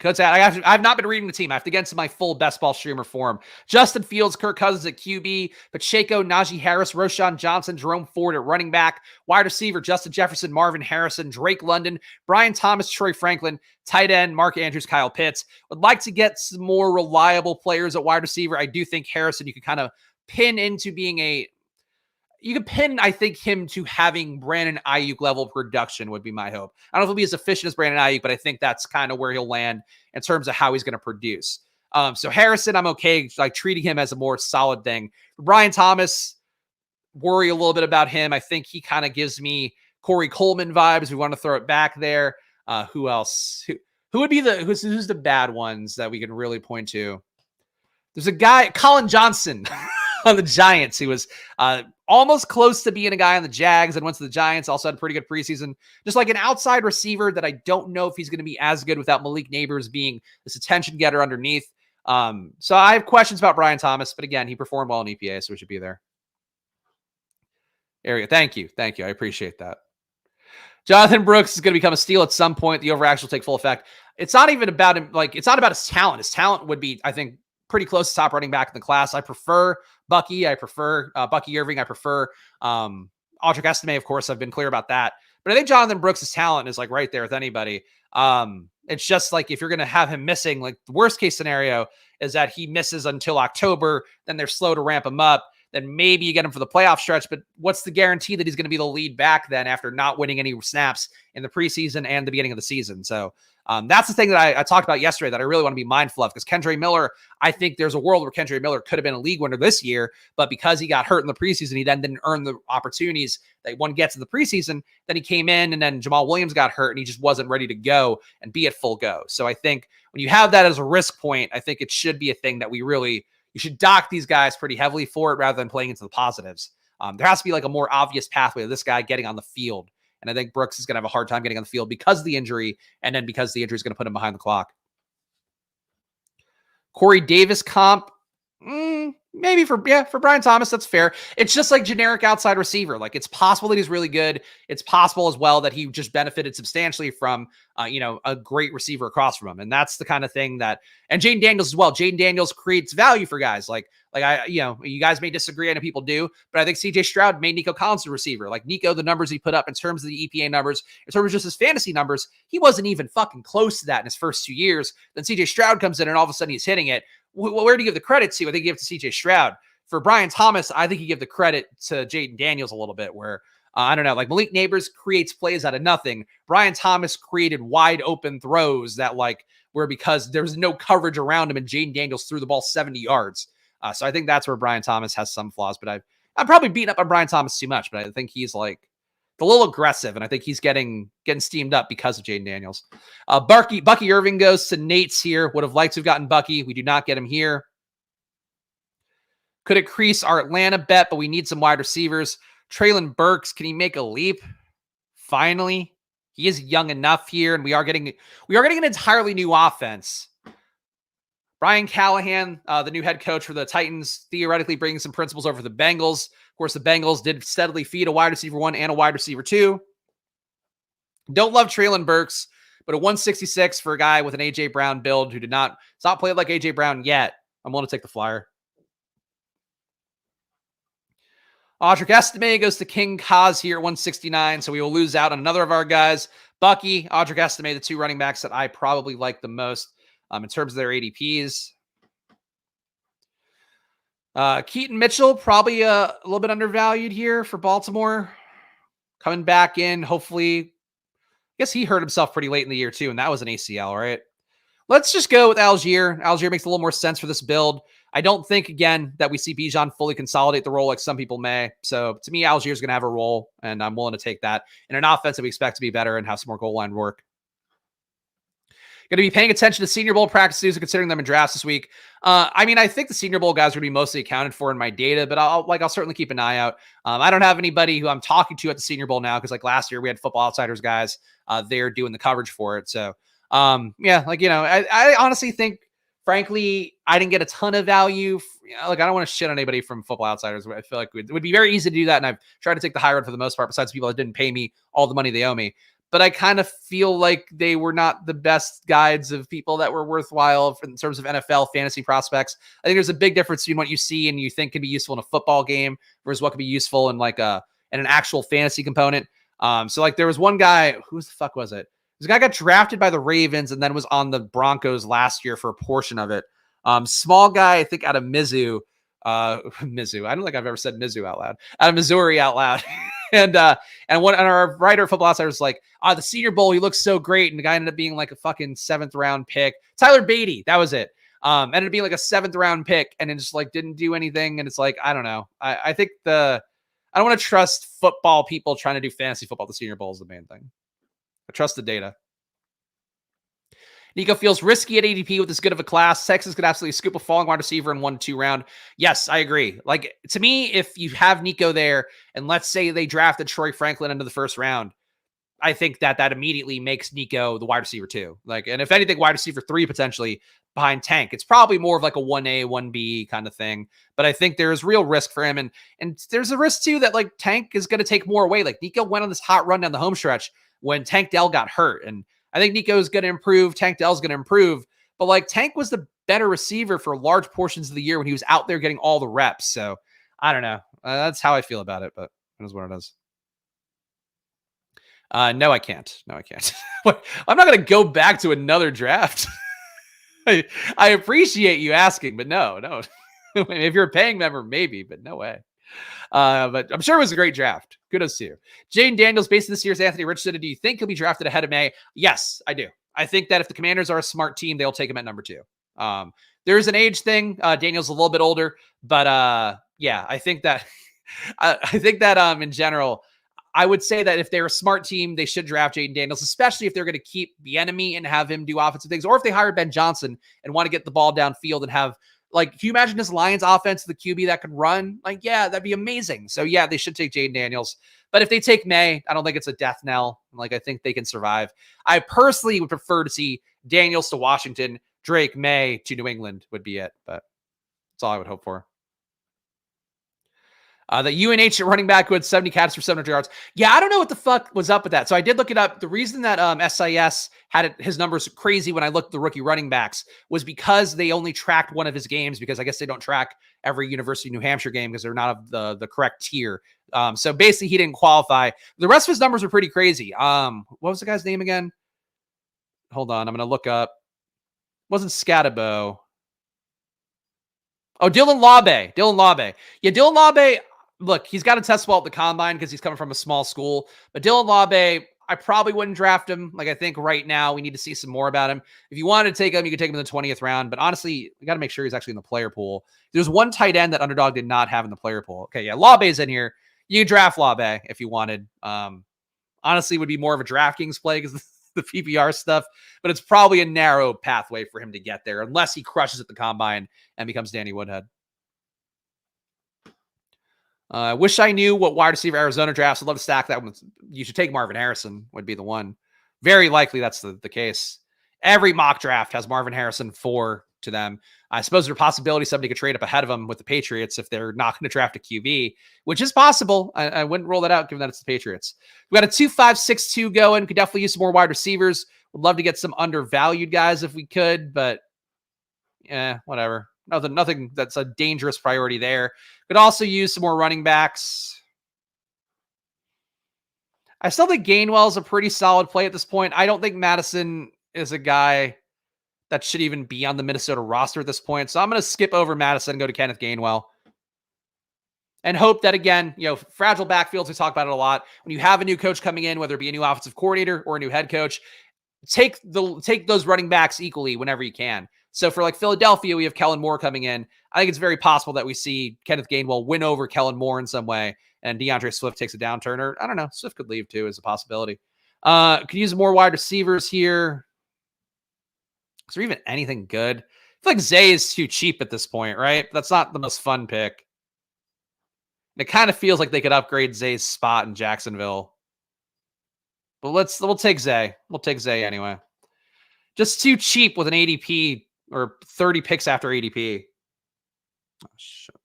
I've not been reading the team. I have to get into my full best ball streamer form. Justin Fields, Kirk Cousins at QB, Pacheco, Najee Harris, Roschon Johnson, Jerome Ford at running back, wide receiver, Justin Jefferson, Marvin Harrison, Drake London, Brian Thomas, Troy Franklin, tight end, Mark Andrews, Kyle Pitts. Would like to get some more reliable players at wide receiver. I do think Harrison, you can kind of pin into being you can pin, I think, him to having Brandon Ayuk level production would be my hope. I don't know if he'll be as efficient as Brandon Ayuk, but I think that's kind of where he'll land in terms of how he's going to produce. So Harrison, I'm okay, like, treating him as a more solid thing. Brian Thomas, worry a little bit about him. I think he kind of gives me Corey Coleman vibes. We want to throw it back there. Who else? Who would be who's the bad ones that we can really point to? There's a guy, Colin Johnson. On the Giants. He was almost close to being a guy on the Jags and went to the Giants. Also had a pretty good preseason. Just like an outside receiver that I don't know if he's going to be as good without Malik Neighbors being this attention getter underneath. So I have questions about Brian Thomas, but again, he performed well in EPA, so we should be there. There we go. Thank you. I appreciate that. Jonathan Brooks is going to become a steal at some point. The overaction will take full effect. It's not even about him. Like, it's not about his talent. His talent would be, I think, pretty close to top running back in the class. I prefer Bucky. I prefer Bucky Irving. I prefer Audric Estime, of course. I've been clear about that. But I think Jonathan Brooks' talent is like right there with anybody. It's just like, if you're going to have him missing, like, the worst case scenario is that he misses until October, then they're slow to ramp him up. Then maybe you get him for the playoff stretch, but what's the guarantee that he's going to be the lead back then after not winning any snaps in the preseason and the beginning of the season? So that's the thing that I talked about yesterday that I really want to be mindful of, because Kendre Miller, I think there's a world where Kendre Miller could have been a league winner this year, but because he got hurt in the preseason, he then didn't earn the opportunities that one gets in the preseason. Then he came in, and then Jamal Williams got hurt, and he just wasn't ready to go and be at full go. So I think when you have that as a risk point, I think it should be a thing that you should dock these guys pretty heavily for it rather than playing into the positives. There has to be like a more obvious pathway of this guy getting on the field. And I think Brooks is going to have a hard time getting on the field because of the injury, and then because the injury is going to put him behind the clock. Corey Davis comp, maybe for Brian Thomas, that's fair. It's just like generic outside receiver. Like, it's possible that he's really good. It's possible as well that he just benefited substantially from, a great receiver across from him. And that's the kind of thing that, and Jaden Daniels as well. Jaden Daniels creates value for guys. Like you guys may disagree. I know people do, but I think CJ Stroud made Nico Collins a receiver. Like, Nico, the numbers he put up in terms of the EPA numbers, in terms of just his fantasy numbers, he wasn't even fucking close to that in his first 2 years. Then CJ Stroud comes in and all of a sudden he's hitting it. Where do you give the credit to? I think you give it to CJ Stroud. For Brian Thomas, I think you give the credit to Jaden Daniels a little bit, where I don't know, like Malik Neighbors creates plays out of nothing. Brian Thomas created wide open throws that were because there was no coverage around him, and Jaden Daniels threw the ball 70 yards. So I think that's where Brian Thomas has some flaws, but I'm probably beating up on Brian Thomas too much, but I think he's a little aggressive, and I think he's getting steamed up because of Jaden Daniels. Bucky Irving goes to Nate's here. Would have liked to have gotten Bucky. We do not get him here. Could increase our Atlanta bet, but we need some wide receivers. Treylon Burks, can he make a leap? Finally, he is young enough here, and we are getting an entirely new offense. Brian Callahan, the new head coach for the Titans, theoretically bringing some principles over the Bengals. Of course, the Bengals did steadily feed a wide receiver 1 and a wide receiver 2. Don't love Treylon Burks, but a 166 for a guy with an A.J. Brown build who did not stop playing like A.J. Brown yet. I'm willing to take the flyer. Audric Estime goes to King Kaz here at 169, so we will lose out on another of our guys. Bucky, Audric Estime, the 2 running backs that I probably like the most in terms of their ADPs. Keaton Mitchell, probably a little bit undervalued here for Baltimore. Coming back in, hopefully. I guess he hurt himself pretty late in the year too, and that was an ACL, right? Let's just go with Algier. Algier makes a little more sense for this build. I don't think, again, that we see Bijan fully consolidate the role like some people may. So to me, Algier is going to have a role, and I'm willing to take that in an offense that we expect to be better and have some more goal line work. Going to be paying attention to Senior Bowl practices and considering them in drafts this week. I think the Senior Bowl guys are going to be mostly accounted for in my data, but I'll certainly keep an eye out. I don't have anybody who I'm talking to at the Senior Bowl now, because last year we had Football Outsiders guys there doing the coverage for it. So I honestly think, frankly, I didn't get a ton of value. I don't want to shit on anybody from Football Outsiders. I feel like it would be very easy to do that, and I've tried to take the high road for the most part, besides people that didn't pay me all the money they owe me. But I kind of feel like they were not the best guides of people that were worthwhile in terms of NFL fantasy prospects. I think there's a big difference between what you see and you think can be useful in a football game versus what could be useful in in an actual fantasy component. So there was one guy, who the fuck was it? This guy got drafted by the Ravens and then was on the Broncos last year for a portion of it. Small guy, I think, out of Mizzou. Mizzou. I don't think I've ever said Mizzou out loud. Out of Missouri out loud. And our writer of Football Outsiders was like, the Senior Bowl, he looks so great. And the guy ended up being like a fucking 7th round pick. Tyler Beatty, that was it. Ended up being like a 7th round pick and it just didn't do anything. And it's I don't know. I think I don't want to trust football people trying to do fantasy football. The Senior Bowl is the main thing. I trust the data. Nico feels risky at ADP with this good of a class. Texas could absolutely scoop a falling wide receiver in 1-2 round. Yes, I agree. To me, if you have Nico there, and let's say they drafted Troy Franklin into the first round, I think that immediately makes Nico the wide receiver 2. And if anything, wide receiver 3 potentially behind Tank. It's probably more of a 1A, 1B kind of thing. But I think there's real risk for him. And there's a risk too that Tank is going to take more away. Nico went on this hot run down the home stretch when Tank Dell got hurt. And I think Nico's going to improve. Tank Dell's going to improve. But Tank was the better receiver for large portions of the year when he was out there getting all the reps. So I don't know. That's how I feel about it, but it is what it is. No, I can't. I'm not going to go back to another draft. I appreciate you asking, but no. If you're a paying member, maybe, but no way. But I'm sure it was a great draft. Kudos to you. Jaden Daniels, based on this year's Anthony Richardson, do you think he'll be drafted ahead of May? Yes, I do. I think that if the Commanders are a smart team, they'll take him at number 2. There's an age thing. Daniel's a little bit older, but I think that in general, I would say that if they're a smart team, they should draft Jaden Daniels, especially if they're going to keep the enemy and have him do offensive things, or if they hire Ben Johnson and want to get the ball downfield and have Like, can you imagine this Lions offense, the QB that could run? Like, yeah, that'd be amazing. So, yeah, they should take Jaden Daniels. But if they take May, I don't think it's a death knell. Like, I think they can survive. I personally would prefer to see Daniels to Washington, Drake, May to New England would be it. But that's all I would hope for. The UNH running back who had 70 catches for 700 yards. Yeah, I don't know what the fuck was up with that. So I did look it up. The reason that SIS had his numbers crazy when I looked at the rookie running backs was because they only tracked one of his games, because I guess they don't track every University of New Hampshire game because they're not of the correct tier. So basically he didn't qualify. The rest of his numbers were pretty crazy. What was the guy's name again? Hold on. I'm going to look up. It wasn't Scatabo. Oh, Dylan Labe. Yeah, Dylan Labe. Look, he's got to test well at the combine because he's coming from a small school. But Dylan Labe, I probably wouldn't draft him. Like, I think right now we need to see some more about him. If you wanted to take him, you could take him in the 20th round. But honestly, we got to make sure he's actually in the player pool. There's one tight end that Underdog did not have in the player pool. Okay, yeah, Labe's in here. You draft Labe if you wanted. Honestly, would be more of a DraftKings play because the PPR stuff. But it's probably a narrow pathway for him to get there unless he crushes at the combine and becomes Danny Woodhead. I wish I knew what wide receiver Arizona drafts. I'd love to stack that one. You should take Marvin Harrison would be the one. Very likely that's the case. Every mock draft has Marvin Harrison 4 to them. I suppose there's a possibility somebody could trade up ahead of them with the Patriots if they're not going to draft a QB, which is possible. I wouldn't rule that out given that it's the Patriots. We got a 2-5-6-2 going. Could definitely use some more wide receivers. Would love to get some undervalued guys if we could, but yeah, whatever. Nothing that's a dangerous priority there. Could also use some more running backs. I still think Gainwell is a pretty solid play at this point. I don't think Madison is a guy that should even be on the Minnesota roster at this point. So I'm going to skip over Madison and go to Kenneth Gainwell. And hope that, again, fragile backfields, we talk about it a lot. When you have a new coach coming in, whether it be a new offensive coordinator or a new head coach, take those running backs equally whenever you can. So for like Philadelphia, we have Kellen Moore coming in. I think it's very possible that we see Kenneth Gainwell win over Kellen Moore in some way, and DeAndre Swift takes a downturn. Or I don't know, Swift could leave too as a possibility. Could use more wide receivers here. Is there even anything good? I feel like Zay is too cheap at this point, right? That's not the most fun pick. And it kind of feels like they could upgrade Zay's spot in Jacksonville. But we'll take Zay. We'll take Zay anyway. Just too cheap with an ADP or 30 picks after ADP. Oh, shit.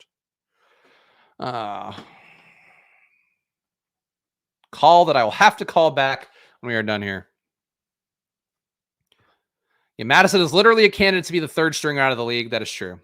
Call that I will have to call back when we are done here. Yeah, Madison is literally a candidate to be the third stringer out of the league. That is true.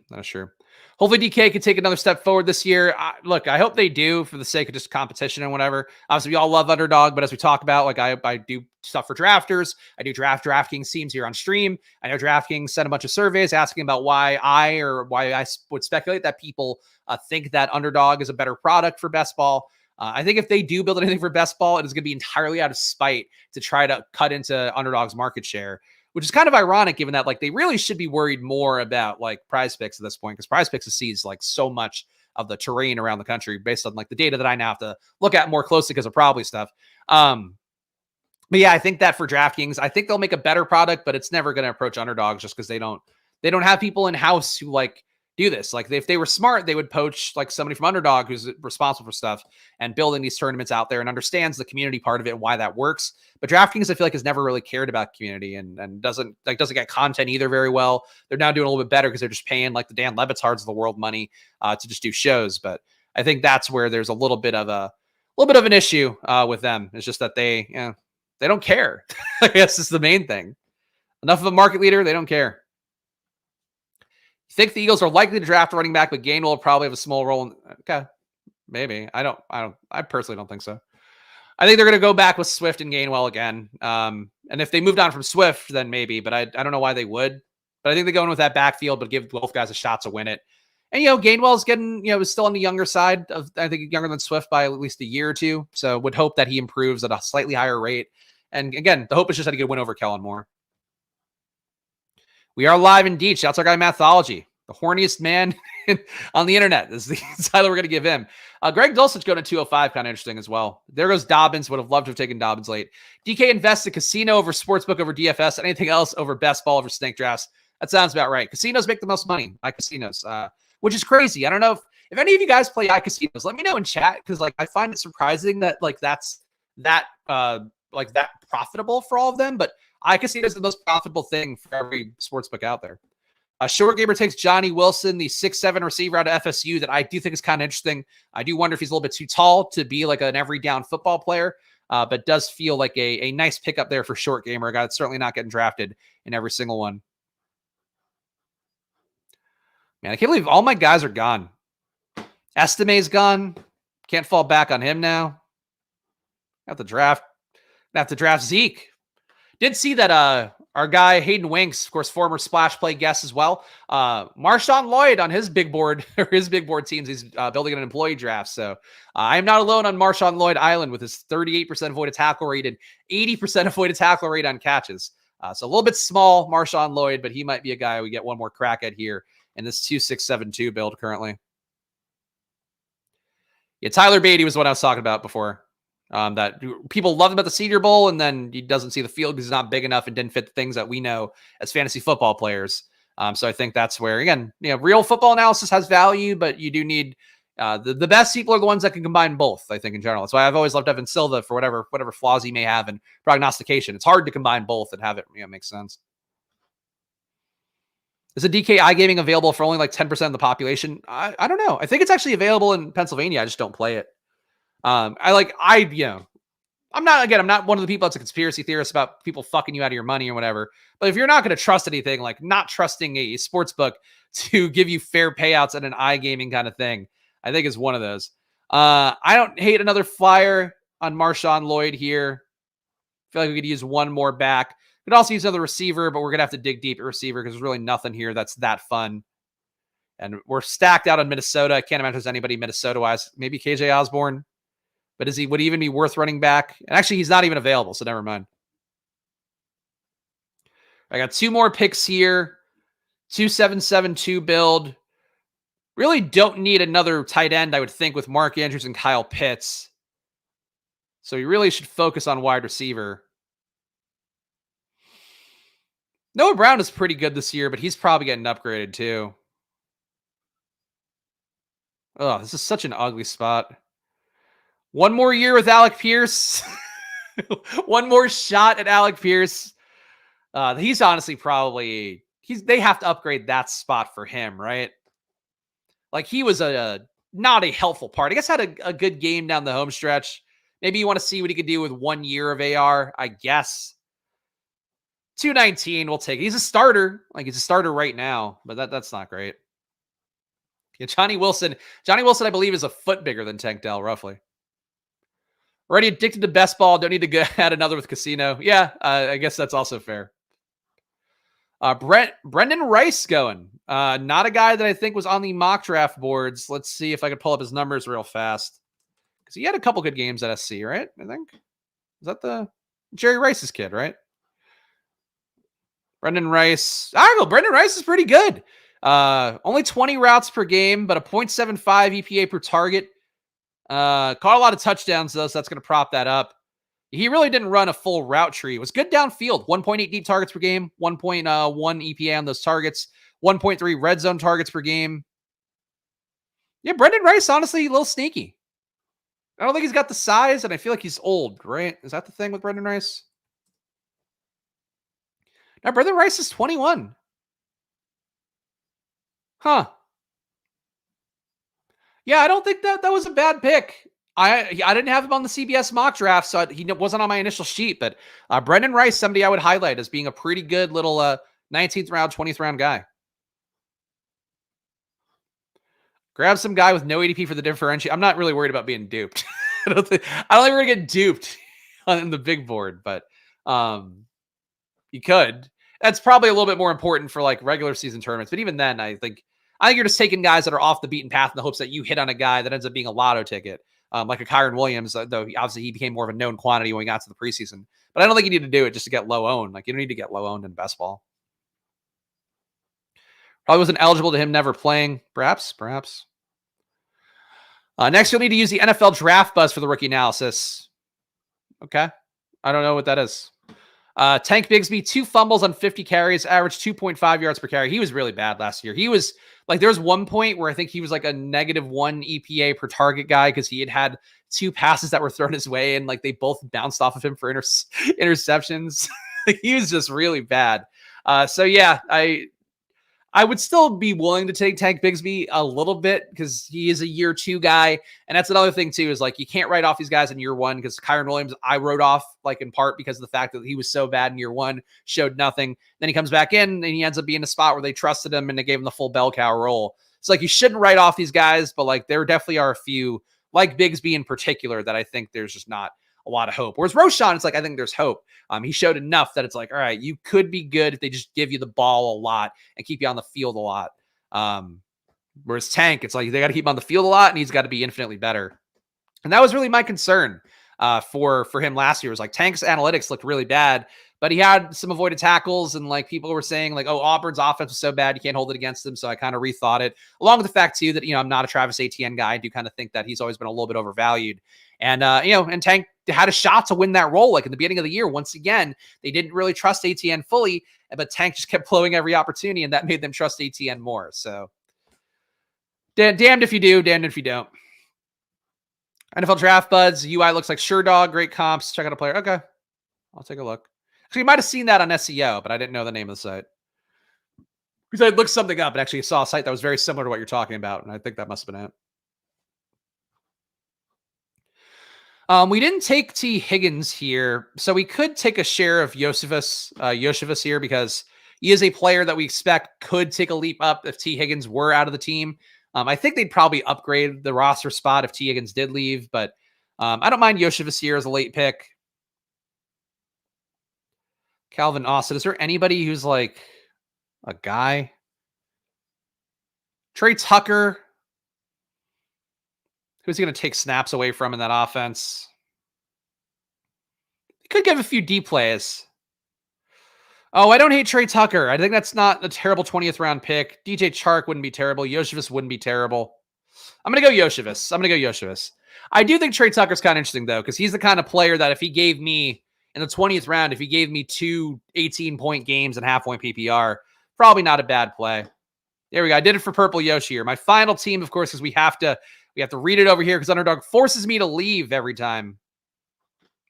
Hopefully DK can take another step forward this year. Look, I hope they do for the sake of just competition and whatever. Obviously, we all love Underdog, but as we talk about, like I do stuff for drafters. I do DraftKings teams here on stream. I know DraftKings sent a bunch of surveys asking about why I would speculate that people think that Underdog is a better product for best ball. I think if they do build anything for best ball, it is going to be entirely out of spite to try to cut into Underdog's market share, which is kind of ironic given that like they really should be worried more about like Prize Picks at this point, because Prize Picks sees like so much of the terrain around the country based on like the data that I now have to look at more closely because of probably stuff. But yeah, I think that for DraftKings, I think they'll make a better product, but it's never going to approach Underdogs just because they don't have people in house who like do this. Like if they were smart, they would poach like somebody from Underdog who's responsible for stuff and building these tournaments out there and understands the community part of it and why that works. But DraftKings, I feel like, has never really cared about community and doesn't get content either very well. They're now doing a little bit better because they're just paying like the Dan Levitards of the world money to just do shows. But I think that's where there's a little bit of an issue with them. It's just that they don't care. I guess is the main thing. Enough of a market leader, they don't care. You think the Eagles are likely to draft a running back, but Gainwell will probably have a small role. Okay, maybe. I personally don't think so. I think they're going to go back with Swift and Gainwell again. And if they moved on from Swift, then maybe, but I don't know why they would. But I think they're going with that backfield, but give both guys a shot to win it. And, Gainwell's getting, is still on the younger side of, I think, younger than Swift by at least a year or two. So would hope that he improves at a slightly higher rate. And again, the hope is just that he could win over Kellen Moore. We are live indeed. Shouts our guy Mathology, the horniest man on the internet. This is the title we're going to give him. Greg Dulcich going to 205, kind of interesting as well. There goes Dobbins. Would have loved to have taken Dobbins late. DK invests a casino over sportsbook over DFS. Anything else over best ball over snake drafts? That sounds about right. Casinos make the most money. iCasinos, which is crazy. I don't know if any of you guys play iCasinos. Let me know in chat because like I find it surprising that like that's that that profitable for all of them. But iCasino is the most profitable thing for every sportsbook out there. Short Gamer takes Johnny Wilson, the 6'7" receiver out of FSU that I do think is kind of interesting. I do wonder if he's a little bit too tall to be like an every down football player, but does feel like a nice pickup there for Short Gamer. A guy that's certainly not getting drafted in every single one. Man, I can't believe all my guys are gone. Estime's gone. Can't fall back on him now. Have to draft Zeke. Did see that our guy Hayden Winks, of course, former splash play guest as well. Marshawn Lloyd on his big board or his big board teams. He's building an employee draft. So I am not alone on Marshawn Lloyd Island with his 38% avoided tackle rate and 80% avoided tackle rate on catches. So a little bit small, Marshawn Lloyd, but he might be a guy we get one more crack at here in this 2-6-7-2 build currently. Yeah, Tyler Beatty was what I was talking about before. That people love him at the Senior Bowl, and then he doesn't see the field because he's not big enough and didn't fit the things that we know as fantasy football players. So I think that's where, again, real football analysis has value, but you do need the best people are the ones that can combine both, I think, in general. That's why I've always loved Evan Silva for whatever flaws he may have in prognostication. It's hard to combine both and have it make sense. Is a DK iGaming available for only like 10% of the population? I don't know. I think it's actually available in Pennsylvania. I just don't play it. I'm not one of the people that's a conspiracy theorist about people fucking you out of your money or whatever. But if you're not going to trust anything, like not trusting a sports book to give you fair payouts at an iGaming kind of thing, I think is one of those. I don't hate another flyer on Marshawn Lloyd here. I feel like we could use one more back. We could also use another receiver, but we're going to have to dig deep at receiver because there's really nothing here that's that fun. And we're stacked out on Minnesota. I can't imagine there's anybody Minnesota-wise. Maybe KJ Osborne. But would he even be worth running back? And actually, he's not even available, so never mind. I got two more picks here. 2-7-7-2 build. Really don't need another tight end, I would think, with Mark Andrews and Kyle Pitts. So you really should focus on wide receiver. Noah Brown is pretty good this year, but he's probably getting upgraded too. Oh, this is such an ugly spot. One more year with Alec Pierce. One more shot at Alec Pierce. He's honestly probably they have to upgrade that spot for him, right? Like he was not a helpful part. I guess had a good game down the home stretch. Maybe you want to see what he could do with 1 year of AR, I guess. 219, we'll take it. He's a starter. Like he's a starter right now, but that's not great. Yeah, Johnny Wilson, I believe, is a foot bigger than Tank Dell, roughly. Already addicted to best ball. Don't need to go add another with casino. Yeah, I guess that's also fair. Brendan Rice going. Not a guy that I think was on the mock draft boards. Let's see if I can pull up his numbers real fast. Because he had a couple good games at SC, right? I think. Is that the Jerry Rice's kid, right? Brendan Rice. I don't know. Brendan Rice is pretty good. Only 20 routes per game, but a 0.75 EPA per target. Caught a lot of touchdowns, though, so that's going to prop that up. He really didn't run a full route tree. It was good downfield. 1.8 deep targets per game, 1.1 EPA on those targets, 1.3 red zone targets per game. Yeah, Brendan Rice, honestly, a little sneaky. I don't think he's got the size, and I feel like he's old, right? Is that the thing with Brendan Rice? Now, Brendan Rice is 21. Huh. Yeah, I don't think that was a bad pick. I didn't have him on the CBS mock draft, so he wasn't on my initial sheet. But Brendan Rice, somebody I would highlight as being a pretty good little 19th round, 20th round guy. Grab some guy with no ADP for the differential. I'm not really worried about being duped. I don't think we're gonna get duped on the big board, but you could. That's probably a little bit more important for like regular season tournaments. But even then, I think you're just taking guys that are off the beaten path in the hopes that you hit on a guy that ends up being a lotto ticket, like a Kyron Williams, though obviously he became more of a known quantity when we got to the preseason. But I don't think you need to do it just to get low owned. Like you don't need to get low owned in best ball. Probably wasn't eligible to him never playing. Perhaps. Next, you'll need to use the NFL draft buzz for the rookie analysis. Okay. I don't know what that is. Tank Bigsby, 2 fumbles on 50 carries, averaged 2.5 yards per carry. He was really bad last year. He was like, there was one point where I think he was like a -1 EPA per target guy because he had 2 passes that were thrown his way and like they both bounced off of him for interceptions. He was just really bad. So yeah, I would still be willing to take Tank Bigsby a little bit because he is a year 2 guy. And that's another thing too, is like, you can't write off these guys in year 1 because Kyron Williams, I wrote off like in part because of the fact that he was so bad in year 1, showed nothing. Then he comes back in and he ends up being a spot where they trusted him and they gave him the full bell cow role. It's like, you shouldn't write off these guys, but like, there definitely are a few like Bigsby in particular that I think there's just not a lot of hope. Whereas Roschon, it's like, I think there's hope. He showed enough that it's like, all right, you could be good if they just give you the ball a lot and keep you on the field a lot. Whereas Tank, it's like, they got to keep him on the field a lot and he's got to be infinitely better. And that was really my concern for him last year. Was like, Tank's analytics looked really bad, but he had some avoided tackles and like people were saying like, oh, Auburn's offense was so bad, you can't hold it against them. So I kind of rethought it, along with the fact too that, I'm not a Travis Etienne guy. I do kind of think that he's always been a little bit overvalued. And, and Tank had a shot to win that role. Like in the beginning of the year, once again, they didn't really trust Etienne fully, but Tank just kept blowing every opportunity and that made them trust Etienne more. So damned if you do, damned if you don't. NFL Draft Buds, UI looks like Sherdog, great comps. Check out a player. Okay, I'll take a look. Actually, you might have seen that on SEO, but I didn't know the name of the site. Because I looked something up and actually saw a site that was very similar to what you're talking about, and I think that must have been it. We didn't take T. Higgins here, so we could take a share of Josephus here because he is a player that we expect could take a leap up if T. Higgins were out of the team. I think they'd probably upgrade the roster spot if T. Higgins did leave, but I don't mind Josephus here as a late pick. Calvin Austin. Is there anybody who's like a guy? Trey Tucker. Who's he going to take snaps away from in that offense? He could give a few deep plays. Oh, I don't hate Trey Tucker. I think that's not a terrible 20th round pick. DJ Chark wouldn't be terrible. Josephus wouldn't be terrible. I'm going to go Josephus. I do think Trey Tucker's kind of interesting, though, because he's the kind of player that if he gave me, in the 20th round, if he gave me 2 18-point games and half-point PPR, probably not a bad play. There we go. I did it for Purple Yoshi here. My final team, of course, is we have to read it over here because Underdog forces me to leave every time.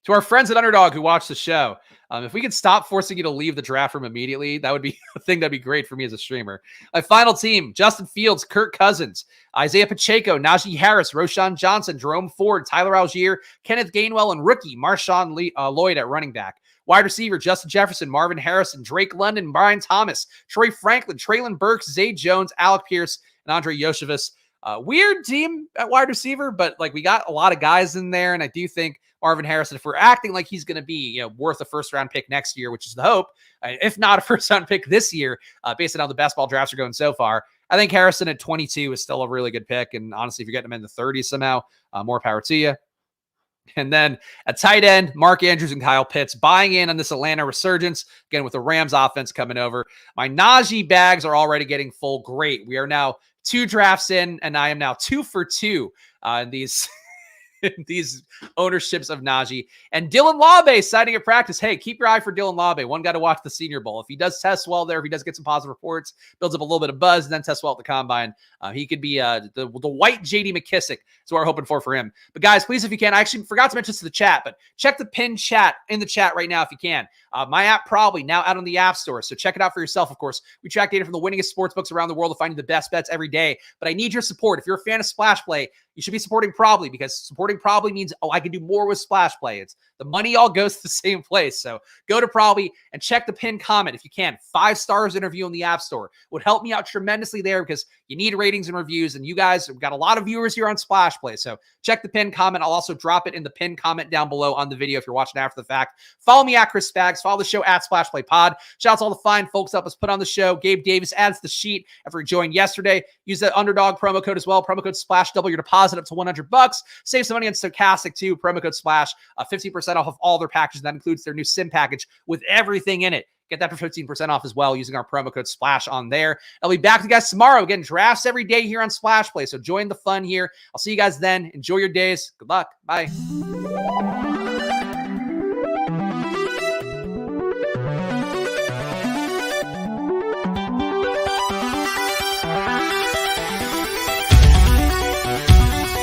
To our friends at Underdog who watch the show, if we could stop forcing you to leave the draft room immediately, that would be a thing that'd be great for me as a streamer. My final team: Justin Fields, Kirk Cousins, Isaiah Pacheco, Najee Harris, Roschon Johnson, Jerome Ford, Tyler Algier, Kenneth Gainwell, and rookie Marshawn Lloyd at running back. Wide receiver: Justin Jefferson, Marvin Harrison, Drake London, Brian Thomas, Troy Franklin, Traylon Burks, Zay Jones, Alec Pierce, and Andre Josephus. Weird team at wide receiver, but like we got a lot of guys in there, and I do think Marvin Harrison, if we're acting like he's going to be, worth a first-round pick next year, which is the hope, if not a first-round pick this year, based on how the best ball drafts are going so far, I think Harrison at 22 is still a really good pick. And honestly, if you're getting him in the 30s somehow, more power to you. And then at tight end, Mark Andrews and Kyle Pitts buying in on this Atlanta resurgence, again, with the Rams offense coming over. My Najee bags are already getting full. Great. We are now 2 drafts in, and I am now 2 for 2 in these these ownerships of Najee. And Dylan Labe signing at practice. Hey, keep your eye for Dylan Labe. One guy to watch the Senior Bowl. If he does test well there, if he does get some positive reports, builds up a little bit of buzz, and then tests well at the combine, he could be the white J.D. McKissick. That's what we're hoping for him. But guys, please, if you can, I actually forgot to mention this to the chat, but check the pinned chat in the chat right now if you can. My app probably now out on the App Store, so check it out for yourself, of course. We track data from the winningest sportsbooks around the world to find you the best bets every day. But I need your support. If you're a fan of Splash Play, you should be supporting Probably, because supporting Probably means, I can do more with Splash Play. It's the money all goes to the same place. So go to Probly and check the pinned comment if you can. 5 stars interview in the App Store would help me out tremendously there, because you need ratings and reviews, and you guys have got a lot of viewers here on Splash Play. So check the pinned comment. I'll also drop it in the pinned comment down below on the video if you're watching after the fact. Follow me at Chris Spags. Follow the show at Splash Play Pod. Shout out to all the fine folks that was put on the show. Gabe Davis adds the sheet after he joined yesterday. Use that Underdog promo code as well. Promo code SPLASH. Double your deposit up to $100. Save some money on Stochastic too. Promo code SPLASH. 15% off of all their packages. That includes their new SIM package with everything in it. Get that for 15% off as well using our promo code SPLASH on there. I'll be back with you guys tomorrow. Again, drafts every day here on Splash Play. So join the fun here. I'll see you guys then. Enjoy your days. Good luck. Bye.